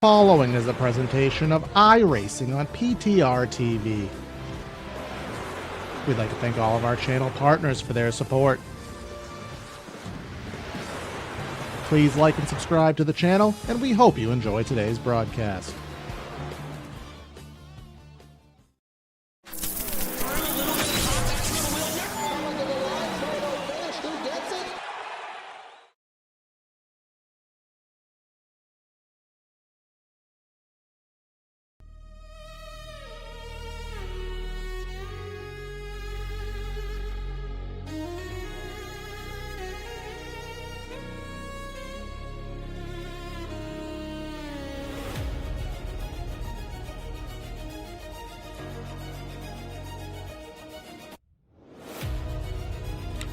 Following is a presentation of iRacing on PTR TV. We'd like to thank all of our channel partners for their support. Please like and subscribe to the channel, and we hope you enjoy today's broadcast.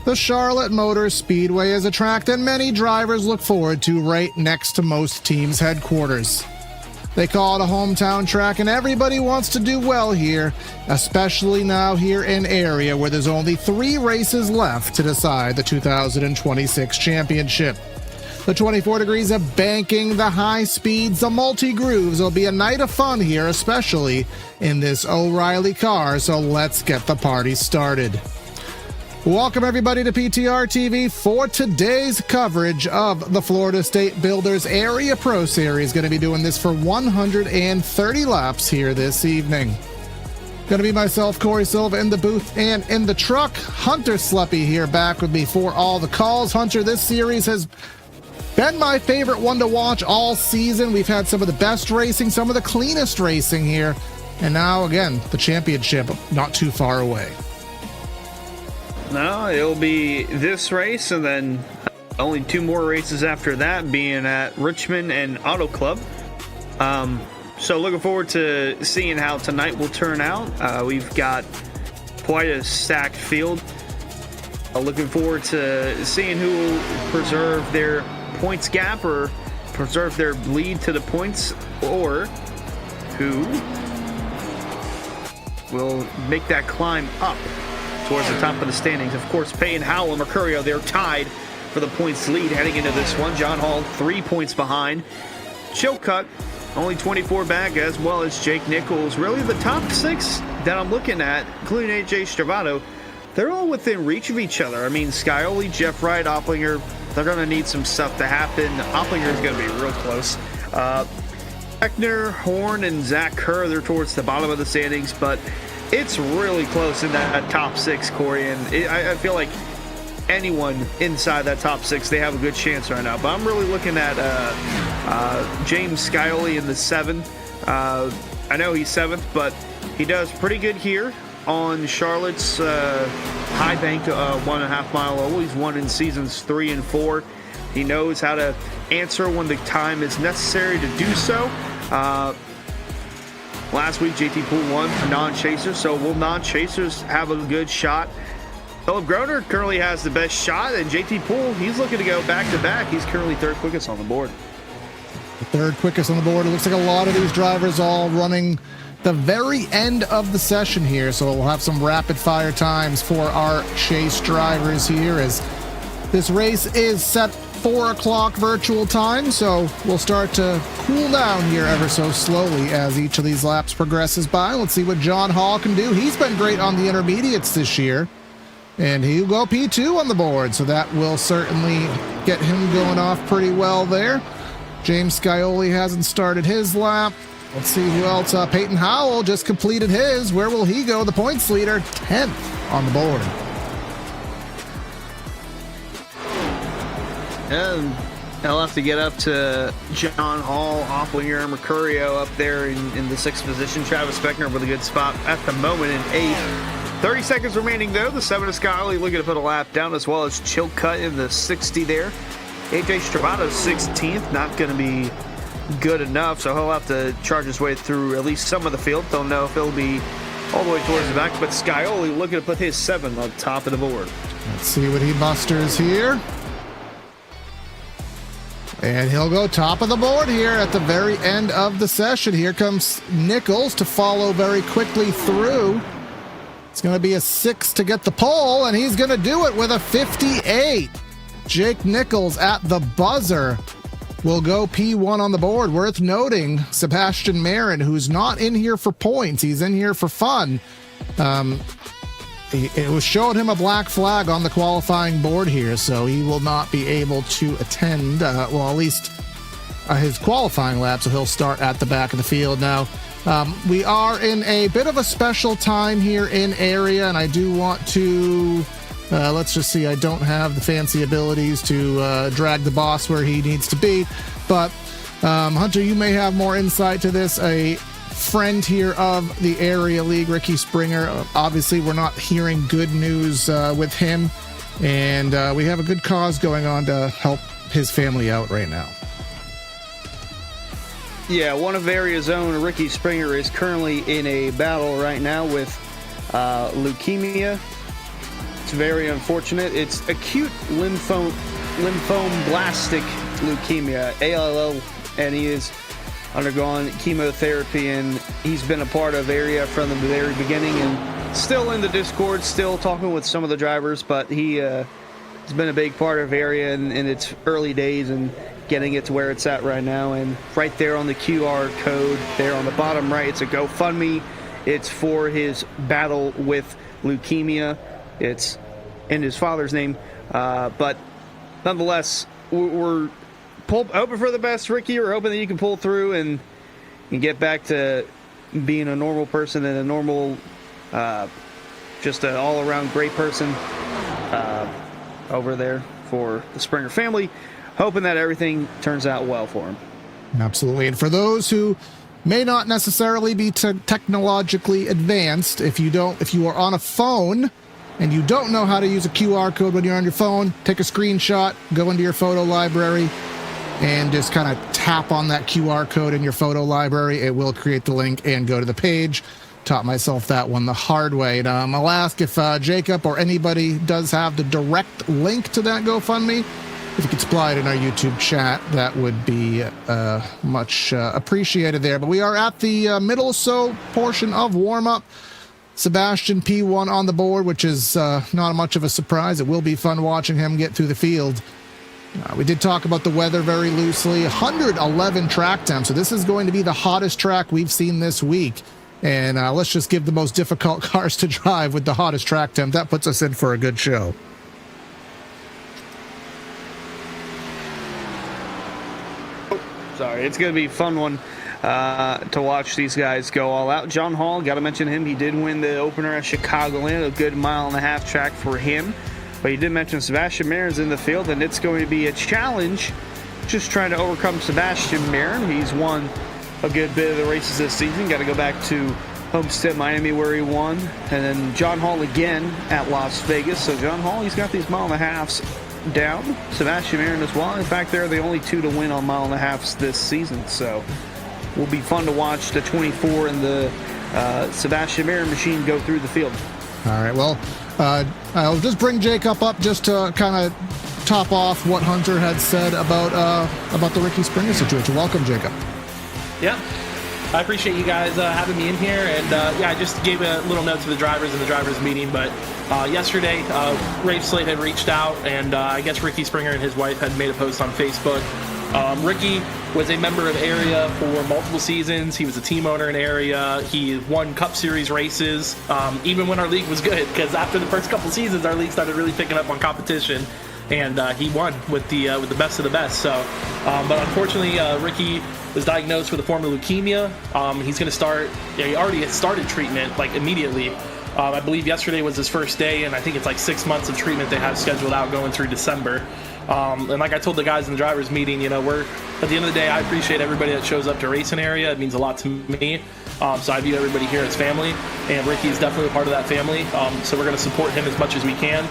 The Charlotte Motor Speedway is a track that many drivers look forward to right next to most teams' headquarters. They call it a hometown track, and everybody wants to do well here, especially now here in area where there's only 3 races left to decide the 2026 championship. The 24 degrees of banking, the high speeds, the multi-grooves will be a night of fun here, especially in this O'Reilly car, so let's get the party started. Welcome everybody to PTR TV for today's coverage of the Florida State Builders Area Pro Series. Going to be doing this for 130 laps here this evening. Going to be myself, Corey Silva, in the booth and in the truck. Hunter Sleppy here back with me for all the calls. Hunter, this series has been my favorite one to watch all season. We've had some of the best racing, some of the cleanest racing here. And now, again, the championship not too far away. No, it'll be this race and then only 2 more races after that, being at Richmond and Auto Club. So looking forward to seeing how tonight will turn out. We've got quite a stacked field. Looking forward to seeing who will preserve their points gap or preserve their lead to the points, or who will make that climb up towards the top of the standings. Of course, Peyton Howell and Mercurio, they're tied for the points lead heading into this one. John Hall 3 points behind. Chilcutt only 24 back, as well as Jake Nichols. Really the top 6 that I'm looking at, including AJ Stravato, they're all within reach of each other. I mean, Scioli, Jeff Wright, Opplinger, they're going to need some stuff to happen. Opplinger is going to be real close. Eckner, Horn, and Zach Kerr, they're towards the bottom of the standings, but it's really close in that top 6, Corey, and I feel like anyone inside that top 6, they have a good chance right now. But I'm really looking at James Scioli in the 7. I know he's 7th, but he does pretty good here on Charlotte's high bank 1.5 mile oval. He's won in seasons 3 and 4. He knows how to answer when the time is necessary to do so. Last week, JT Poole won for non-chasers, so will non-chasers have a good shot? Philip Groner currently has the best shot, and JT Poole, he's looking to go back-to-back. He's currently 3rd quickest on the board. The 3rd quickest on the board. It looks like a lot of these drivers all running the very end of the session here, so we'll have some rapid-fire times for our chase drivers here, as this race is set 4 o'clock virtual time, so we'll start to cool down here ever so slowly as each of these laps progresses by. Let's see what John Hall can do. He's been great on the intermediates this year, and he'll go P2 on the board, so that will certainly get him going off pretty well there. James Scioli hasn't started his lap. Let's see who else. Peyton Howell just completed his. Where will he go? The points leader, 10th on the board. And he'll have to get up to John Hall, Opplinger, and Mercurio up there in the 6th position. Travis Beckner with a good spot at the moment in 8th. 30 seconds remaining, though. The 7 is Scioli looking to put a lap down, as well as Chilcutt in the 60 there. AJ Stravato 16th, not going to be good enough, so he'll have to charge his way through at least some of the field. Don't know if he'll be all the way towards the back, but Scioli looking to put his 7 on top of the board. Let's see what he musters here. And he'll go top of the board here at the very end of the session. Here comes Nichols to follow very quickly through. It's going to be a 6 to get the pole, and he's going to do it with a 58. Jake Nichols at the buzzer will go P1 on the board. Worth noting, Sebastian Marin, who's not in here for points, he's in here for fun. It was showing him a black flag on the qualifying board here, so he will not be able to attend, well, at least his qualifying lap, so he'll start at the back of the field. Now, we are in a bit of a special time here in area, and I do want to, let's just see, I don't have the fancy abilities to drag the boss where he needs to be, but Hunter, you may have more insight to this. A friend here of the Area League, Ricky Springer, obviously we're not hearing good news with him, and we have a good cause going on to help his family out right now. Yeah, one of Area's own, Ricky Springer, is currently in a battle right now with leukemia. It's very unfortunate. It's acute lymphoblastic leukemia, ALL, and he is undergone chemotherapy, and he's been a part of Area from the very beginning and still in the Discord, still talking with some of the drivers, but he has been a big part of Area in its early days and getting it to where it's at right now. And right there on the QR code there on the bottom right, it's a GoFundMe. It's for his battle with leukemia. It's in his father's name, but nonetheless, we're hoping for the best, Ricky. We're hoping that you can pull through and get back to being a normal person and a normal, just an all-around great person over there for the Springer family. Hoping that everything turns out well for him. Absolutely. And for those who may not necessarily be technologically advanced, if you are on a phone and you don't know how to use a QR code when you're on your phone, take a screenshot, go into your photo library, and just kind of tap on that QR code in your photo library. It will create the link and go to the page. Taught myself that one the hard way. And I'll ask if Jacob or anybody does have the direct link to that GoFundMe. If you could supply it in our YouTube chat, that would be much appreciated there. But we are at the middle so portion of warm-up. Sebastian P1 on the board, which is not much of a surprise. It will be fun watching him get through the field. We did talk about the weather very loosely. 111 track temps, so this is going to be the hottest track we've seen this week. And let's just give the most difficult cars to drive with the hottest track temp. That puts us in for a good show. Sorry, it's going to be a fun one to watch these guys go all out. John Hall, got to mention him. He did win the opener at Chicagoland, a good 1.5 mile track for him. But you did mention Sebastian Marin's in the field, and it's going to be a challenge just trying to overcome Sebastian Marin. He's won a good bit of the races this season. Got to go back to Homestead, Miami, where he won. And then John Hall again at Las Vegas. So John Hall, he's got these 1.5 miles down. Sebastian Marin as well. In fact, they're the only two to win on 1.5 miles this season. So will be fun to watch the 24 and the Sebastian Marin machine go through the field. All right, well, I'll just bring Jacob up just to kind of top off what Hunter had said about the Ricky Springer situation. Welcome, Jacob. Yeah, I appreciate you guys having me in here. And yeah, I just gave a little note to the drivers in the drivers meeting. But yesterday, Rafe Slade had reached out, and I guess Ricky Springer and his wife had made a post on Facebook. Ricky was a member of Area for multiple seasons. He was a team owner in Area. He won Cup Series races, even when our league was good, because after the first couple seasons, our league started really picking up on competition, and he won with the best of the best. So, but unfortunately, Ricky was diagnosed with a form of leukemia. He's going to start. He already had started treatment like immediately. I believe yesterday was his first day, and I think it's like 6 months of treatment they have scheduled out going through December. And like I told the guys in the drivers meeting, you know, we're at the end of the day, I appreciate everybody that shows up to race in Area. It means a lot to me. So I view everybody here as family, and Ricky's definitely a part of that family. So we're going to support him as much as we can.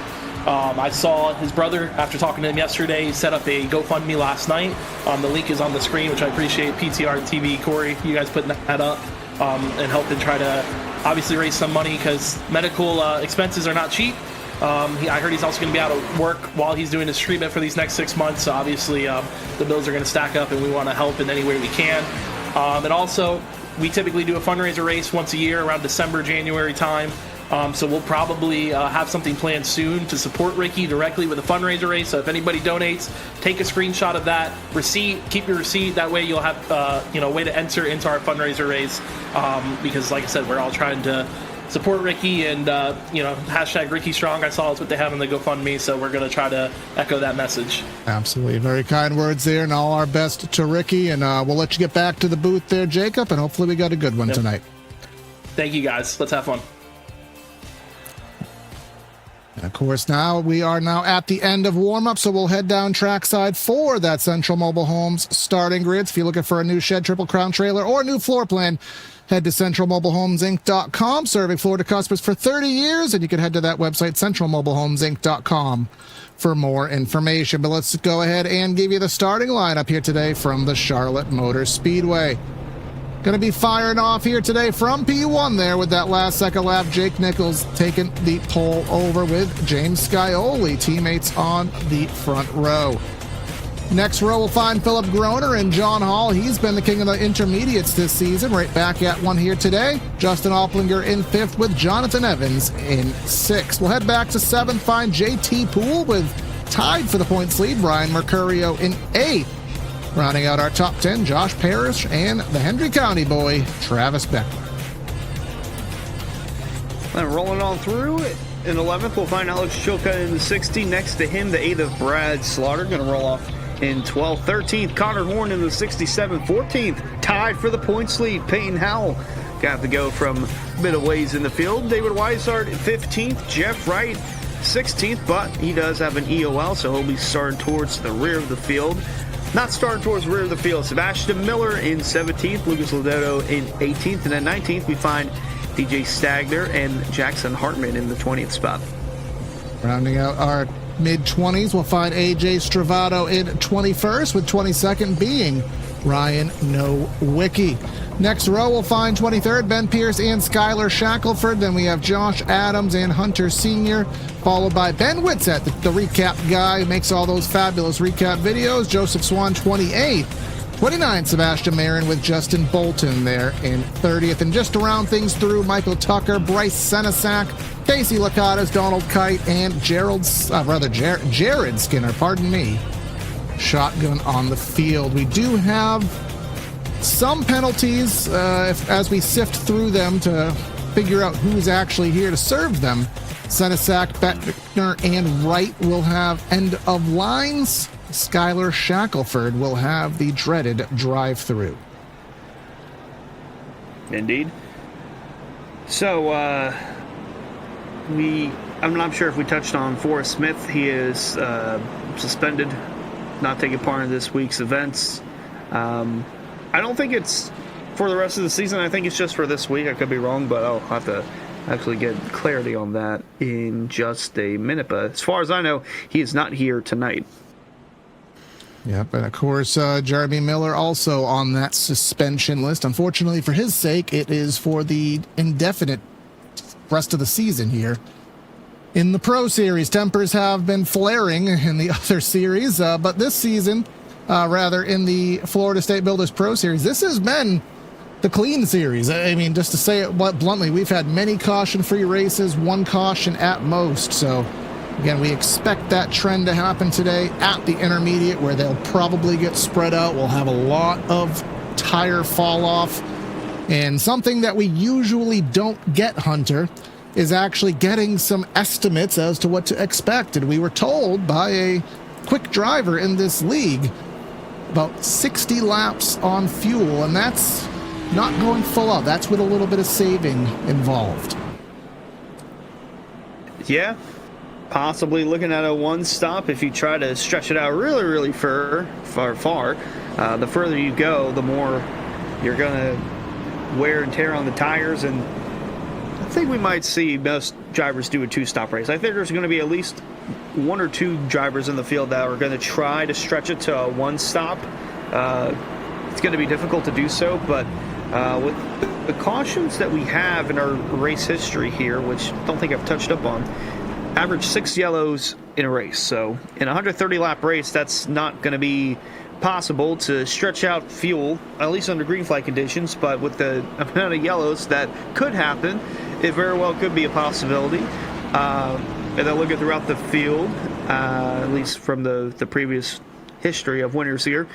I saw his brother, after talking to him yesterday, set up a GoFundMe last night. The link is on the screen, which I appreciate. PTR TV, Corey, you guys putting that up and helping try to obviously raise some money, because medical expenses are not cheap. I heard he's also going to be out of work while he's doing his treatment for these next 6 months. So obviously the bills are going to stack up, and we want to help in any way we can. And also, we typically do a fundraiser race once a year around December, January time. So we'll probably have something planned soon to support Ricky directly with a fundraiser race. So if anybody donates, take a screenshot of that receipt, keep your receipt. That way you'll have a way to enter into our fundraiser race. Because like I said, we're all trying to support Ricky and hashtag Ricky Strong. I saw it's what they have in the GoFundMe, so we're going to try to echo that message. Absolutely. Very kind words there, and all our best to Ricky. And we'll let you get back to the booth there, Jacob, and hopefully we got a good one tonight. Thank you, guys. Let's have fun. And of course, now we are at the end of warm-up, so we'll head down trackside for that Central Mobile Homes starting grids. If you're looking for a new shed, Triple Crown trailer, or a new floor plan, head to centralmobilehomesinc.com, serving Florida customers for 30 years, and you can head to that website, centralmobilehomesinc.com, for more information. But let's go ahead and give you the starting lineup here today from the Charlotte Motor Speedway. Going to be firing off here today from P1 there with that last second lap. Jake Nichols taking the pole over with James Scioli, teammates on the front row. Next row we'll find Philip Groner and John Hall. He's been the king of the intermediates this season, right back at one here today. Justin Opplinger in 5th with Jonathan Evans in 6th. We'll head back to 7th, find JT Poole with tied for the points lead, Ryan Mercurio in 8th. Rounding out our top 10, Josh Parrish and the Hendry County boy, Travis Beckler. And rolling on through, in 11th, we'll find Alex Chilka in the 60. Next to him, the 8th of Brad Slaughter, going to roll off in 12th. 13th, Connor Horn in the 67. 14th, tied for the points lead, Peyton Howell. Got to go from bit of ways in the field. David Weishart 15th, Jeff Wright 16th, but he does have an EOL, so he'll be starting towards the rear of the field. Not starting towards the rear of the field, Sebastian Miller in 17th, Lucas Lodeto in 18th, and then 19th we find DJ Stagner and Jackson Hartman in the 20th spot. Rounding out our mid-20s, we'll find AJ Stravato in 21st, with 22nd being Ryan Nowicki. Next row, we'll find 23rd, Ben Pierce and Skylar Shackelford. Then we have Josh Adams and Hunter Sr., followed by Ben Whitsett, the recap guy who makes all those fabulous recap videos. Joseph Swan, 28th. 29th, Sebastian Marin with Justin Bolton there in 30th. And just to round things through, Michael Tucker, Bryce Senesac, Casey Lacatas, Donald Kite, and Jared Skinner, pardon me, shotgun on the field. We do have some penalties as we sift through them to figure out who's actually here to serve them. Senesac, Beckner, and Wright will have end of lines. Skylar Shackelford will have the dreaded drive-through. Indeed. So, I'm not sure if we touched on Forrest Smith. He is suspended, not taking part in this week's events. I don't think it's for the rest of the season. I think it's just for this week. I could be wrong, but I'll have to actually get clarity on that in just a minute. But as far as I know, he is not here tonight. Yep, and of course, Jeremy Miller also on that suspension list. Unfortunately for his sake, it is for the indefinite rest of the season here. In the Pro Series, tempers have been flaring in the other series, but this season, in the Florida State Builders Pro Series, this has been the clean series. I mean, just to say it bluntly, we've had many caution-free races, one caution at most. So, again, we expect that trend to happen today at the intermediate, where they'll probably get spread out. We'll have a lot of tire fall-off. And something that we usually don't get, Hunter, is actually getting some estimates as to what to expect. And we were told by a quick driver in this league about 60 laps on fuel, and that's not going full out. That's with a little bit of saving involved. Yeah, possibly looking at a one stop if you try to stretch it out really far. The further you go, the more you're going to wear and tear on the tires, and I think we might see most drivers do a two-stop race. I think there's going to be at least one or two drivers in the field that are going to try to stretch it to a one-stop. It's going to be difficult to do so, but with the cautions that we have in our race history here, which I don't think I've touched up on, average 6 yellows in a race. So in a 130-lap race, that's not going to be possible to stretch out fuel, at least under green flag conditions, but with the amount of yellows that could happen, it very well could be a possibility. And then looking throughout the field, at least from the previous history of winners here,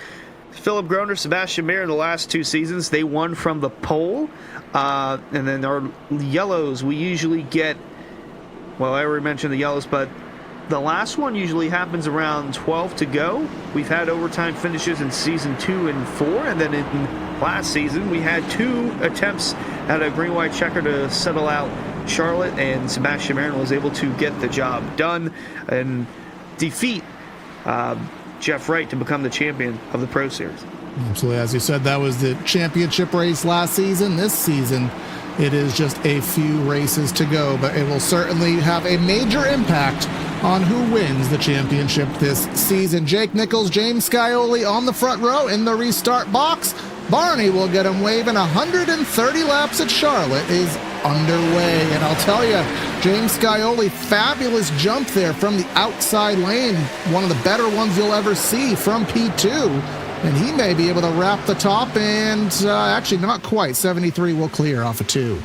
Philip Groner, Sebastian Mayer in the last 2 seasons, they won from the pole. And then our yellows, we usually get, well, I already mentioned the yellows, but the last one usually happens around 12 to go. We've had overtime finishes in season 2 and 4, and then in last season we had 2 attempts at a green-white checker to settle out Charlotte, and Sebastian Mayer was able to get the job done and defeat Jeff Wright to become the champion of the Pro Series. Absolutely. As you said, that was the championship race last season. This season, it is just a few races to go, but it will certainly have a major impact on who wins the championship this season. Jake Nichols, James Scioli on the front row in the restart box. Barney will get him waving. 130 laps at Charlotte is underway. And I'll tell you, James Scioli, fabulous jump there from the outside lane. One of the better ones you'll ever see from P2. And he may be able to wrap the top, and actually not quite. 73 will clear off of 2.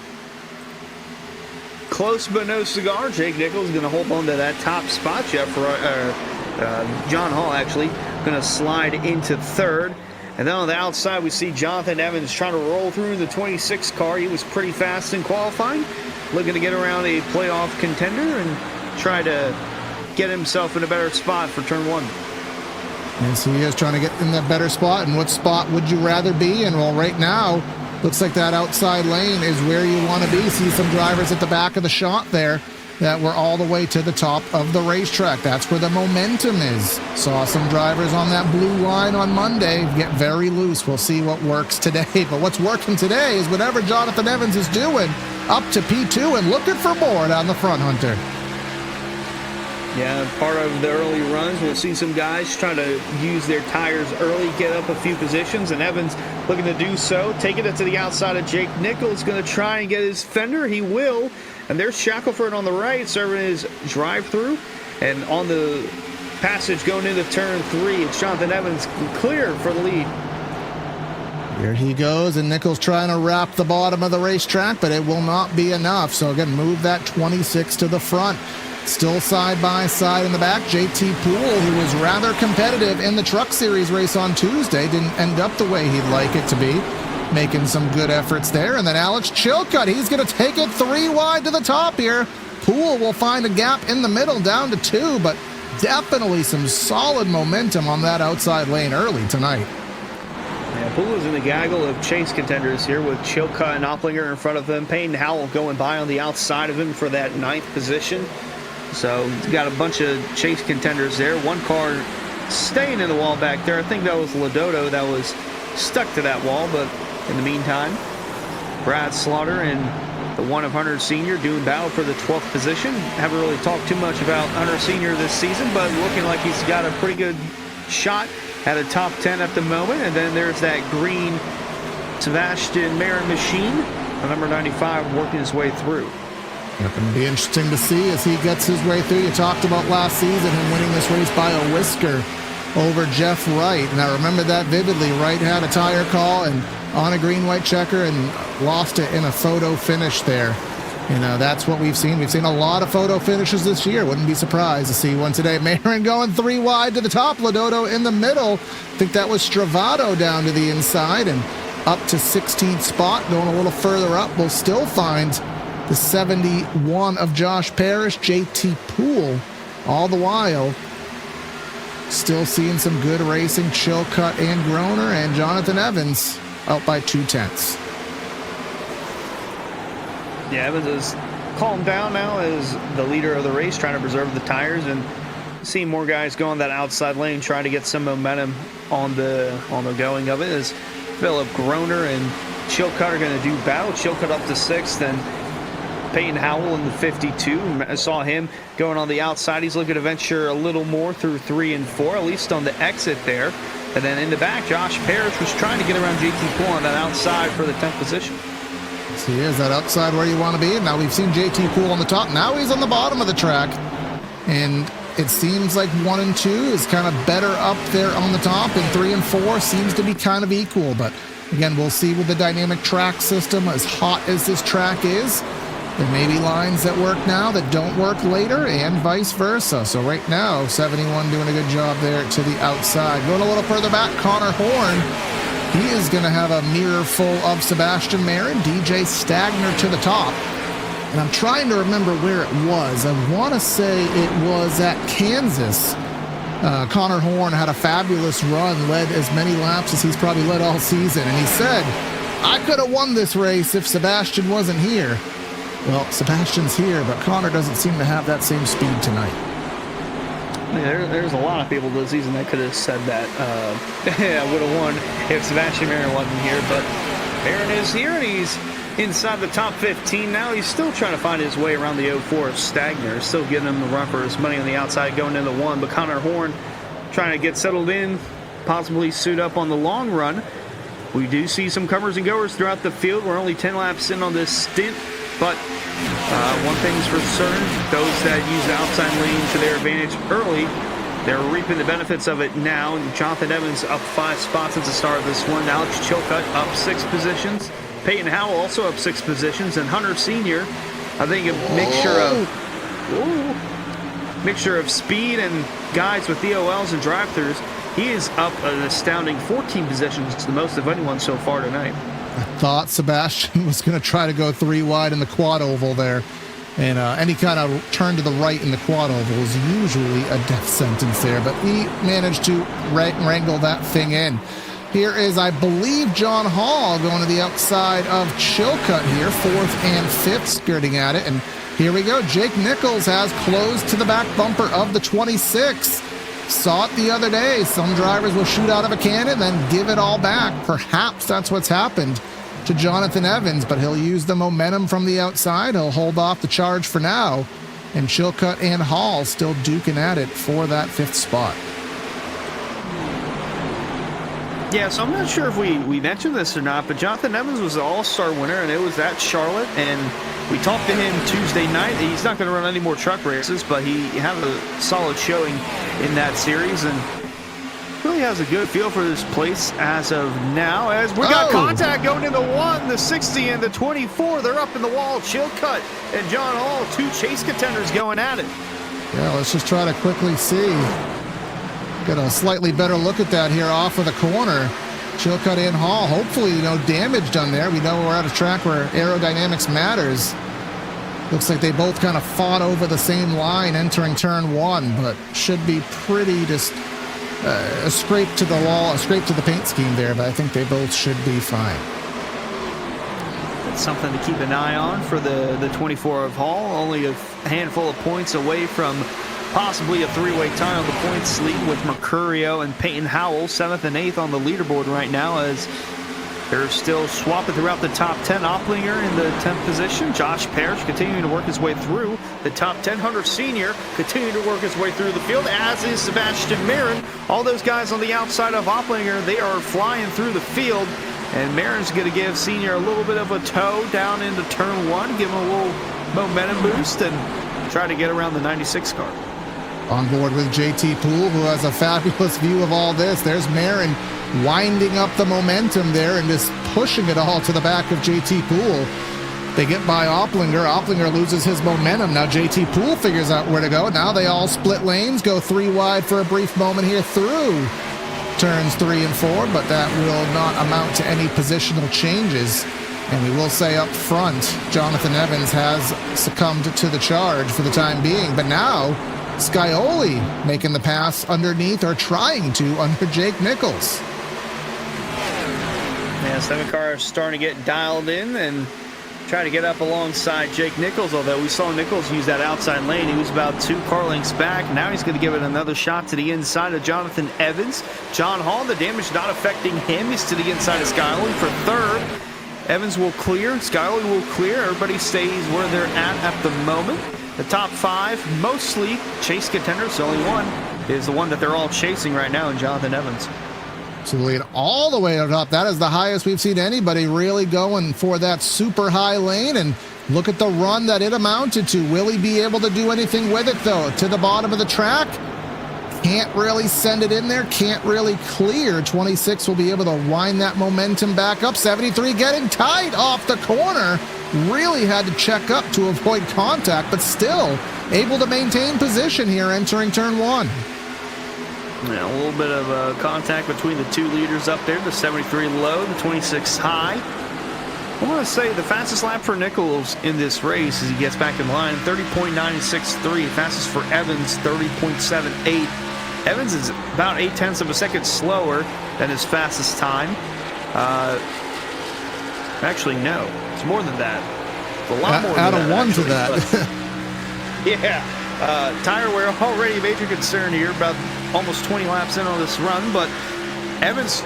Close but no cigar. Jake Nichols going to hold on to that top spot. John Hall actually going to slide into 3rd. And then on the outside, we see Jonathan Evans trying to roll through in the 26 car. He was pretty fast in qualifying, looking to get around a playoff contender and try to get himself in a better spot for turn 1. Yes, he is trying to get in that better spot. And what spot would you rather be in? Well, right now, looks like that outside lane is where you want to be. See some drivers at the back of the shot there that were all the way to the top of the racetrack. That's where the momentum is. Saw some drivers on that blue line on Monday get very loose. We'll see what works today. But what's working today is whatever Jonathan Evans is doing up to P2 and looking for more down the front, Hunter. Yeah, part of the early runs, we'll see some guys try to use their tires early, get up a few positions, and Evans looking to do so. Taking it to the outside of Jake Nichols, going to try and get his fender. He will. And there's Shackelford on the right, serving his drive-through. And on the passage going into turn 3, it's Jonathan Evans clear for the lead. Here he goes, and Nichols trying to wrap the bottom of the racetrack, but it will not be enough. So again, move that 26 to the front. Still side by side in the back, JT Poole, who was rather competitive in the Truck Series race on Tuesday, didn't end up the way he'd like it to be, making some good efforts there. And then Alex Chilcutt, he's going to take it 3 wide to the top here. Poole will find a gap in the middle down to 2, but definitely some solid momentum on that outside lane early tonight. Yeah, Poole is in the gaggle of chase contenders here with Chilcutt and Opplinger in front of him. Payton Howell going by on the outside of him for that 9th position. So he's got a bunch of chase contenders there. One car staying in the wall back there. I think that was Lodoto that was stuck to that wall, but in the meantime, Brad Slaughter and the one of Hunter Sr. doing battle for the 12th position. Haven't really talked too much about Hunter Sr. this season, but looking like he's got a pretty good shot at a top 10 at the moment. And then there's that green Sebastian Mayer machine, number 95, working his way through. It's going to be interesting to see as he gets his way through. You talked about last season him winning this race by a whisker over Jeff Wright. And I remember that vividly. Wright had a tire call and on a green-white checker and lost it in a photo finish there. You know, that's what we've seen. We've seen a lot of photo finishes this year. Wouldn't be surprised to see one today. Marin going 3 wide to the top. Lodoto in the middle. I think that was Stravato down to the inside and up to 16th spot. Going a little further up, we'll still find the 71 of Josh Parrish, JT Poole, all the while still seeing some good racing. Chilcutt and Groner and Jonathan Evans out by 0.2. Yeah, Evans is calmed down now as the leader of the race, trying to preserve the tires, and seeing more guys go on that outside lane, trying to get some momentum on the going of it. As Philip Groner and Chilcutt are going to do battle. Chilcutt up to 6th, and Payton Howell in the 52. I saw him going on the outside. He's looking to venture a little more through 3 and 4, at least on the exit there. And then in the back, Josh Parrish was trying to get around JT Poole on that outside for the 10th position. So he is that outside where you want to be. Now we've seen JT Poole on the top. Now he's on the bottom of the track. And it seems like 1 and 2 is kind of better up there on the top, and 3 and 4 seems to be kind of equal. But again, we'll see with the dynamic track system, as hot as this track is, There may be lines that work now that don't work later, and vice versa. So right now, 71 doing a good job there to the outside. Going a little further back, Connor Horn. He is going to have a mirror full of Sebastian Marin, DJ Stagner to the top. And I'm trying to remember where it was. I want to say it was at Kansas. Connor Horn had a fabulous run, led as many laps as he's probably led all season. And he said, I could have won this race if Sebastian wasn't here. Well, Sebastian's here, but Connor doesn't seem to have that same speed tonight. There's a lot of people this season that could have said that I would have won if Sebastian Marin wasn't here, but Marin is here and he's inside the top 15 now. He's still trying to find his way around the 04 of Stagner, still getting him the run for his money on the outside going into the 1, but Connor Horn trying to get settled in, possibly suit up on the long run. We do see some comers and goers throughout the field. We're only 10 laps in on this stint, but one thing's for certain, those that use the outside lane to their advantage early, they're reaping the benefits of it now. Jonathan Evans up 5 spots at the start of this one. Alex Chilcutt up 6 positions. Peyton Howell also up 6 positions. And Hunter Sr., I think a mixture of speed and guys with EOLs and drive-thrus. He is up an astounding 14 positions. It's the most of anyone so far tonight. I thought Sebastian was going to try to go 3 wide in the quad oval there. And any kind of turn to the right in the quad oval is usually a death sentence there. But he managed to wrangle that thing in. Here is, I believe, John Hall going to the outside of Chilcutt here. 4th and 5th skirting at it. And here we go. Jake Nichols has closed to the back bumper of the 26. Saw it the other day. Some drivers will shoot out of a cannon, then give it all back. Perhaps that's what's happened to Jonathan Evans, but he'll use the momentum from the outside. He'll hold off the charge for now. And Chilcutt and Hall still duking at it for that 5th spot. Yeah, so I'm not sure if we mentioned this or not, but Jonathan Evans was an all-star winner, and it was at Charlotte, and we talked to him Tuesday night. He's not going to run any more truck races, but he had a solid showing in that series, and really has a good feel for this place as of now. As we got contact going in the 1, the 60, and the 24. They're up in the wall. Chilcutt and John Hall, 2 chase contenders going at it. Yeah, let's just try to quickly see. Get a slightly better look at that here off of the corner. Chilcutt and Hall, hopefully no damage done there. We know we're at a track where aerodynamics matters. Looks like they both kind of fought over the same line entering turn 1, but should be pretty just a scrape to the wall, a scrape to the paint scheme there, but I think they both should be fine. That's something to keep an eye on for the 24 of Hall. Only a handful of points away from possibly a 3-way tie on the points lead with Mercurio and Peyton Howell, 7th and 8th on the leaderboard right now, as they're still swapping throughout the top 10. Opplinger in the 10th position. Josh Parrish continuing to work his way through the top 10. Hunter Sr. continuing to work his way through the field, as is Sebastian Marin. All those guys on the outside of Opplinger, they are flying through the field. And Marin's going to give Sr. a little bit of a tow down into turn 1, give him a little momentum boost, and try to get around the 96 car. On board with JT Poole, who has a fabulous view of all this. There's Marin winding up the momentum there and just pushing it all to the back of JT Poole. They get by Opplinger. Opplinger loses his momentum. Now JT Poole figures out where to go. Now they all split lanes, go 3 wide for a brief moment here through turns 3 and 4, but that will not amount to any positional changes. And we will say up front, Jonathan Evans has succumbed to the charge for the time being. But now Scioli making the pass underneath, or trying to, under Jake Nichols. Yeah, 7 cars starting to get dialed in and try to get up alongside Jake Nichols, although we saw Nichols use that outside lane. He was about 2 car lengths back. Now he's going to give it another shot to the inside of Jonathan Evans. John Hall, the damage not affecting him. He's to the inside of Scioli for 3rd. Evans will clear. Scioli will clear. Everybody stays where they're at the moment. The top 5, mostly chase contenders. Only one is the one that they're all chasing right now in Jonathan Evans. So the lead all the way up top. That is the highest we've seen anybody really going for that super high lane. And look at the run that it amounted to. Will he be able to do anything with it, though? To the bottom of the track. Can't really send it in there. Can't really clear. 26 will be able to wind that momentum back up. 73 getting tight off the corner. really had to check up to avoid contact, but still able to maintain position here entering turn 1. Yeah, a little bit of contact between the two leaders up there, the 73 low, the 26 high. I want to say the fastest lap for Nichols in this race as he gets back in line, 30.963. Fastest for Evans, 30.78. Evans is about 0.8 of a second slower than his fastest time. Actually, no, it's more than that. It's a lot more than that. Add a 1 actually, to that. Yeah. Tire wear already a major concern here, about almost 20 laps in on this run, but Evans,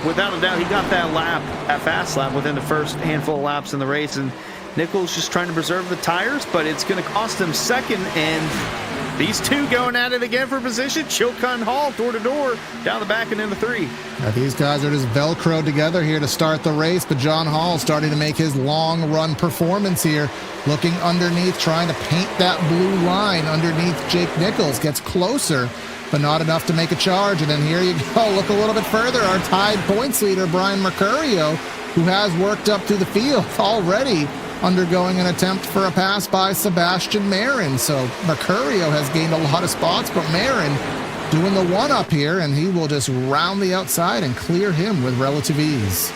without a doubt, he got that lap, that fast lap within the first handful of laps in the race, and Nichols just trying to preserve the tires, but it's going to cost him second, and these two going at it again for position. Chilcutt and Hall door to door down the back and into 3. These guys are just Velcro together here to start the race, but John Hall starting to make his long run performance here, looking underneath, trying to paint that blue line underneath Jake Nichols. Gets closer, but not enough to make a charge. And then here you go, look a little bit further, our tied points leader, Brian Mercurio, who has worked up through the field already, undergoing an attempt for a pass by Sebastian Marin. So Mercurio has gained a lot of spots, but Marin doing the one-up here, and he will just round the outside and clear him with relative ease.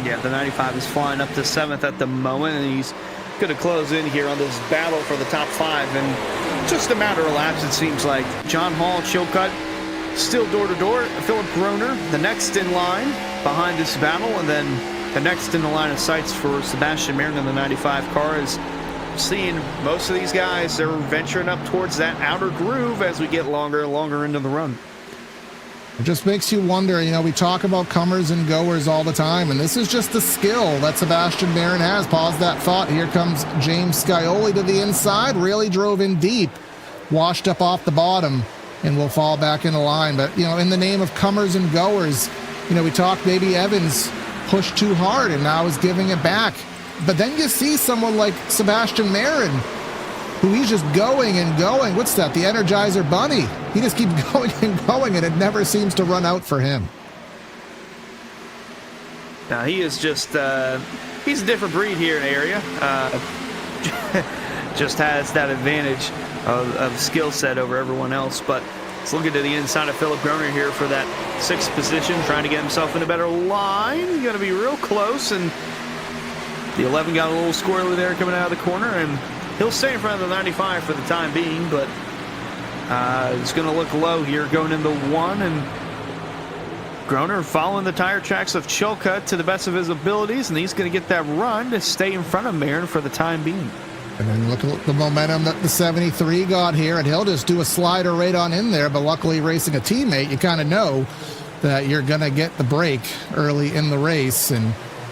Yeah, the 95 is flying up to 7th at the moment, and he's going to close in here on this battle for the top 5. And just a matter of laps, it seems like. John Hall, Chilcutt, still door to door. Philip Groner, the next in line behind this battle, and then the next in the line of sights for Sebastian Marin in the 95 car is seeing most of these guys. They're venturing up towards that outer groove as we get longer and longer into the run. It just makes you wonder, you know, we talk about comers and goers all the time, and this is just the skill that Sebastian Marin has. Pause that thought. Here comes James Scioli to the inside, really drove in deep, washed up off the bottom, and will fall back into line. But, you know, in the name of comers and goers, you know, we talked maybe Evans pushed too hard and now is giving it back. But then you see someone like Sebastian Marin, who he's just going and going. What's that? The Energizer Bunny. He just keeps going and going, and it never seems to run out for him. Now, he is just, he's a different breed here in the area. Just has that advantage of skill set over everyone else. But let's look into the inside of Philip Groner here for that 6th position, trying to get himself in a better line. He's going to be real close, and the 11 got a little squirrely there coming out of the corner, and he'll stay in front of the 95 for the time being, but it's going to look low here going into 1, and Groner following the tire tracks of Chilcutt to the best of his abilities, and he's going to get that run to stay in front of Marin for the time being. And then look at the momentum that the 73 got here, and he'll just do a slider right on in there, but luckily racing a teammate, you kind of know that you're going to get the break early in the race. And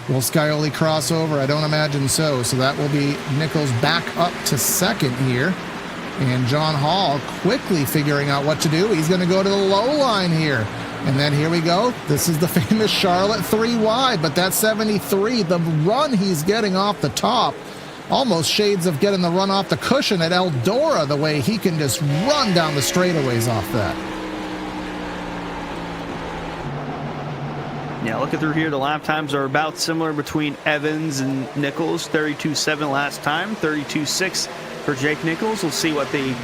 will Scioli cross over? I don't imagine so. So that will be Nichols back up to 2nd here. And John Hall quickly figuring out what to do. He's going to go to the low line here. And then here we go. This is the famous Charlotte 3 wide, but that 73, the run he's getting off the top, almost shades of getting the run off the cushion at Eldora, the way he can just run down the straightaways off that. Yeah, looking through here, the lap times are about similar between Evans and Nichols. 32.7 last time, 32.6 for Jake Nichols. We'll see what they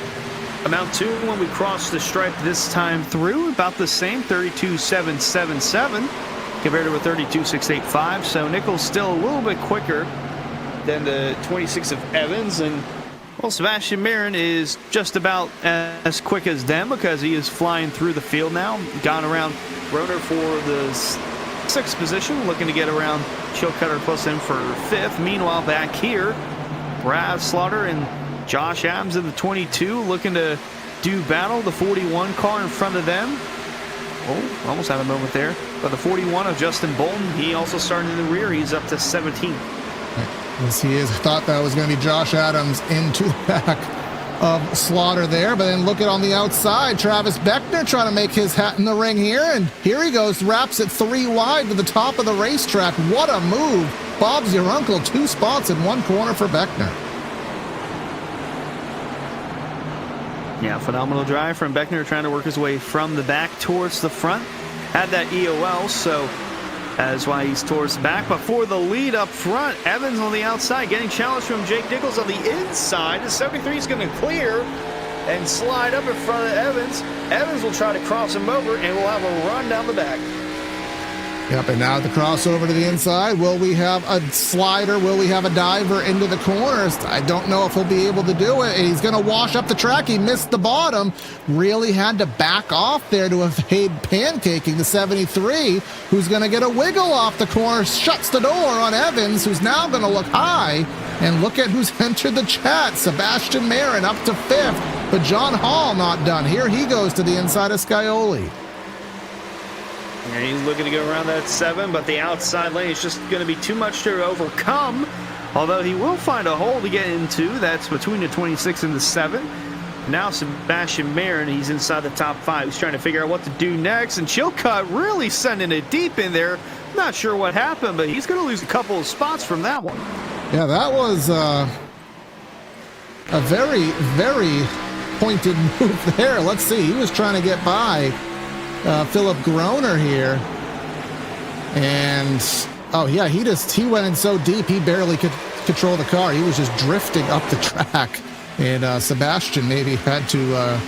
amount to when we cross the stripe this time through. About the same, 32.777 compared to a 32.685. So Nichols still a little bit quicker than the 26 of Evans, and well, Sebastian Marin is just about as quick as them because he is flying through the field now. Gone around Groner for the 6th position, looking to get around Chilcutt close in for 5th. Meanwhile, back here, Brad Slaughter and Josh Adams in the 22 looking to do battle. The 41 car in front of them. Oh, almost had a moment there. But the 41 of Justin Bolton, he also started in the rear. He's up to 17th. Yes, he is. I thought that was going to be Josh Adams into the back of Slaughter there. But then look at on the outside, Travis Beckner trying to make his hat in the ring here. And here he goes, wraps it 3 wide to the top of the racetrack. What a move. Bob's your uncle, 2 spots in 1 corner for Beckner. Yeah, phenomenal drive from Beckner, trying to work his way from the back towards the front. Had that EOL, so As why he's towards the back. But for the lead up front, Evans on the outside getting challenged from Jake Nichols on the inside. The 73 is going to clear and slide up in front of Evans. Evans will try to cross him over and will have a run down the back. Yep, and now the crossover to the inside. Will we have a slider? Will we have a diver into the corners? I don't know if he'll be able to do it. He's going to wash up the track. He missed the bottom. Really had to back off there to evade pancaking the 73, who's going to get a wiggle off the corner. Shuts the door on Evans, who's now going to look high. And look at who's entered the chat. Sebastian Marin up to 5th, but John Hall not done. Here he goes to the inside of Scioli. And he's looking to go around that 7, but the outside lane is just going to be too much to overcome. Although he will find a hole to get into. That's between the 26 and the 7. Now Sebastian Marin, he's inside the top 5. He's trying to figure out what to do next. And Chilcutt really sending it deep in there. Not sure what happened, but he's going to lose a couple of spots from that one. Yeah, that was a very, very pointed move there. Let's see. He was trying to get by Philip Groner here, and oh yeah, he went in so deep he barely could control the car. He was just drifting up the track, and Sebastian maybe had to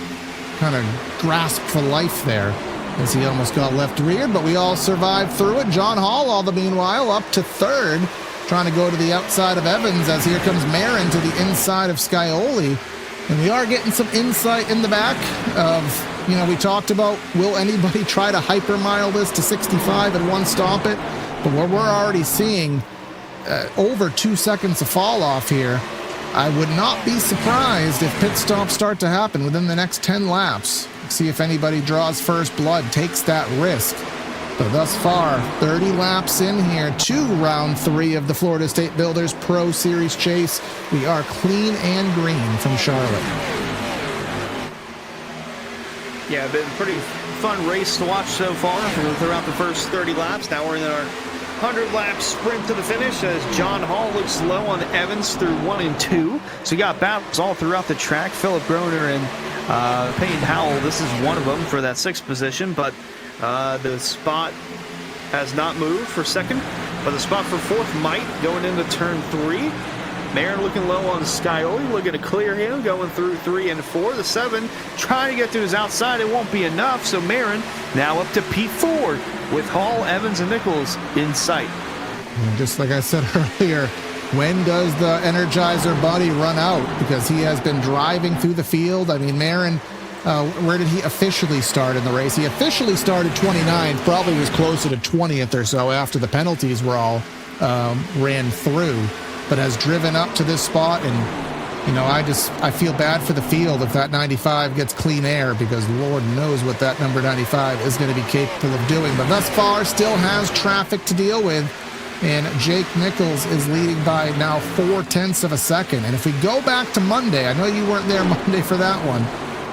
kind of grasp for life there as he almost got left reared, but we all survived through it. John Hall, all the meanwhile, up to 3rd, trying to go to the outside of Evans, as here comes Marin to the inside of Scioli. And we are getting some insight in the back of, we talked about, will anybody try to hypermile this to 65 and one stop it? But we're already seeing over 2 seconds of fall off here. I would not be surprised if pit stops start to happen within the next 10 laps. See if anybody draws first blood, takes that risk. But thus far, 30 laps in here to round 3 of the Florida State Builders Pro Series Chase. We are clean and green from Charlotte. Yeah, been a pretty fun race to watch so far throughout the first 30 laps. Now we're in our 100-lap sprint to the finish as John Hall looks low on Evans through 1 and 2. So you got battles all throughout the track. Philip Groner and Payne Howell, this is one of them for that 6th position, but the spot has not moved for 2nd, but the spot for 4th might going into turn 3. Marin looking low on Scioli, looking to clear him, going through 3 and 4. The 7 trying to get to his outside. It won't be enough, so Marin now up to P4 with Hall, Evans, and Nichols in sight. And just like I said earlier, when does the Energizer Buddy run out? Because he has been driving through the field. I mean, Marin, where did he officially start in the race? He officially started 29th, probably was closer to 20th or so after the penalties were all ran through, but has driven up to this spot. And, I feel bad for the field if that 95 gets clean air, because Lord knows what that number 95 is going to be capable of doing. But thus far, still has traffic to deal with. And Jake Nichols is leading by now 0.4 of a second. And if we go back to Monday, I know you weren't there Monday for that one,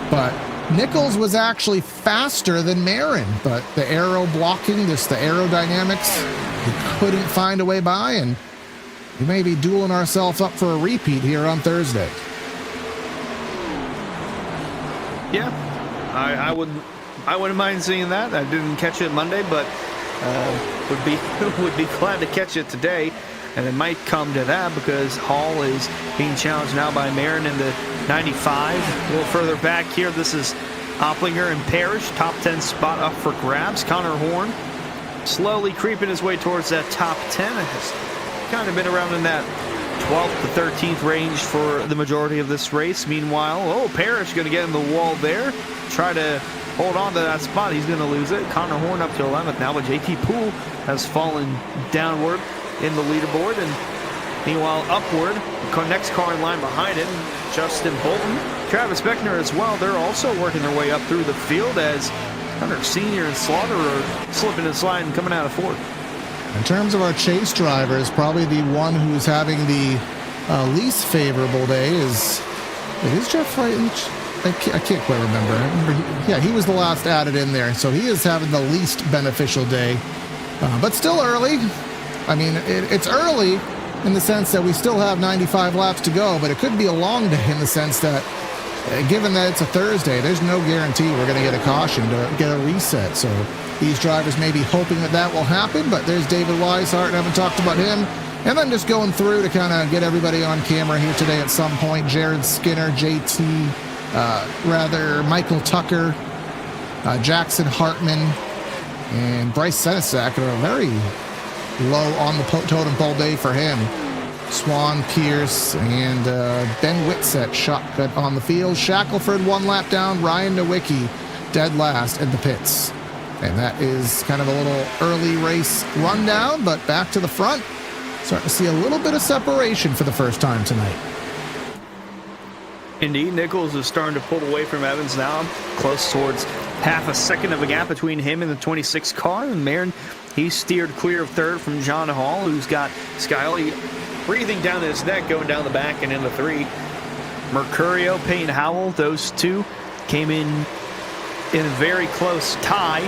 but Nichols was actually faster than Marin, but the aero blocking, just the aerodynamics, he couldn't find a way by, and we may be dueling ourselves up for a repeat here on Thursday. Yeah, I wouldn't mind seeing that. I didn't catch it Monday, but would be glad to catch it today. And it might come to that because Hall is being challenged now by Marin in the 95. A little further back here, this is Opplinger and Parrish. Top 10 spot up for grabs. Connor Horn slowly creeping his way towards that top 10. It has kind of been around in that 12th to 13th range for the majority of this race. Meanwhile, Parrish going to get in the wall there. Try to hold on to that spot. He's going to lose it. Connor Horn up to 11th now, but JT Poole has fallen downward in the leaderboard, and meanwhile upward, next car in line behind him, Justin Bolton, Travis Beckner as well. They're also working their way up through the field as Hunter Senior and Slaughter are slipping and sliding coming out of 4th. In terms of our chase drivers, probably the one who's having the least favorable day is Jeff Wright. I can't quite remember. He was the last added in there, so he is having the least beneficial day, but still early. I mean, it's early in the sense that we still have 95 laps to go, but it could be a long day in the sense that given that it's a Thursday, there's no guarantee we're going to get a caution to get a reset. So these drivers may be hoping that that will happen, but there's David Weishart, haven't talked about him. And then just going through to kind of get everybody on camera here today at some point. Jared Skinner, JT, Michael Tucker, Jackson Hartman, and Bryce Senesac are very low on the totem pole day for him. Swan, Pierce, and Ben Whitsett shotgun on the field. Shackelford 1 lap down. Ryan Nowicki dead last in the pits. And that is kind of a little early race rundown, but back to the front. Starting to see a little bit of separation for the first time tonight. Indeed, Nichols is starting to pull away from Evans now, close towards half a second of a gap between him and the 26 car. And Marin, he steered clear of third from John Hall, who's got Scully breathing down his neck, going down the back and into 3. Mercurio, Payne Howell, those two came in a very close tie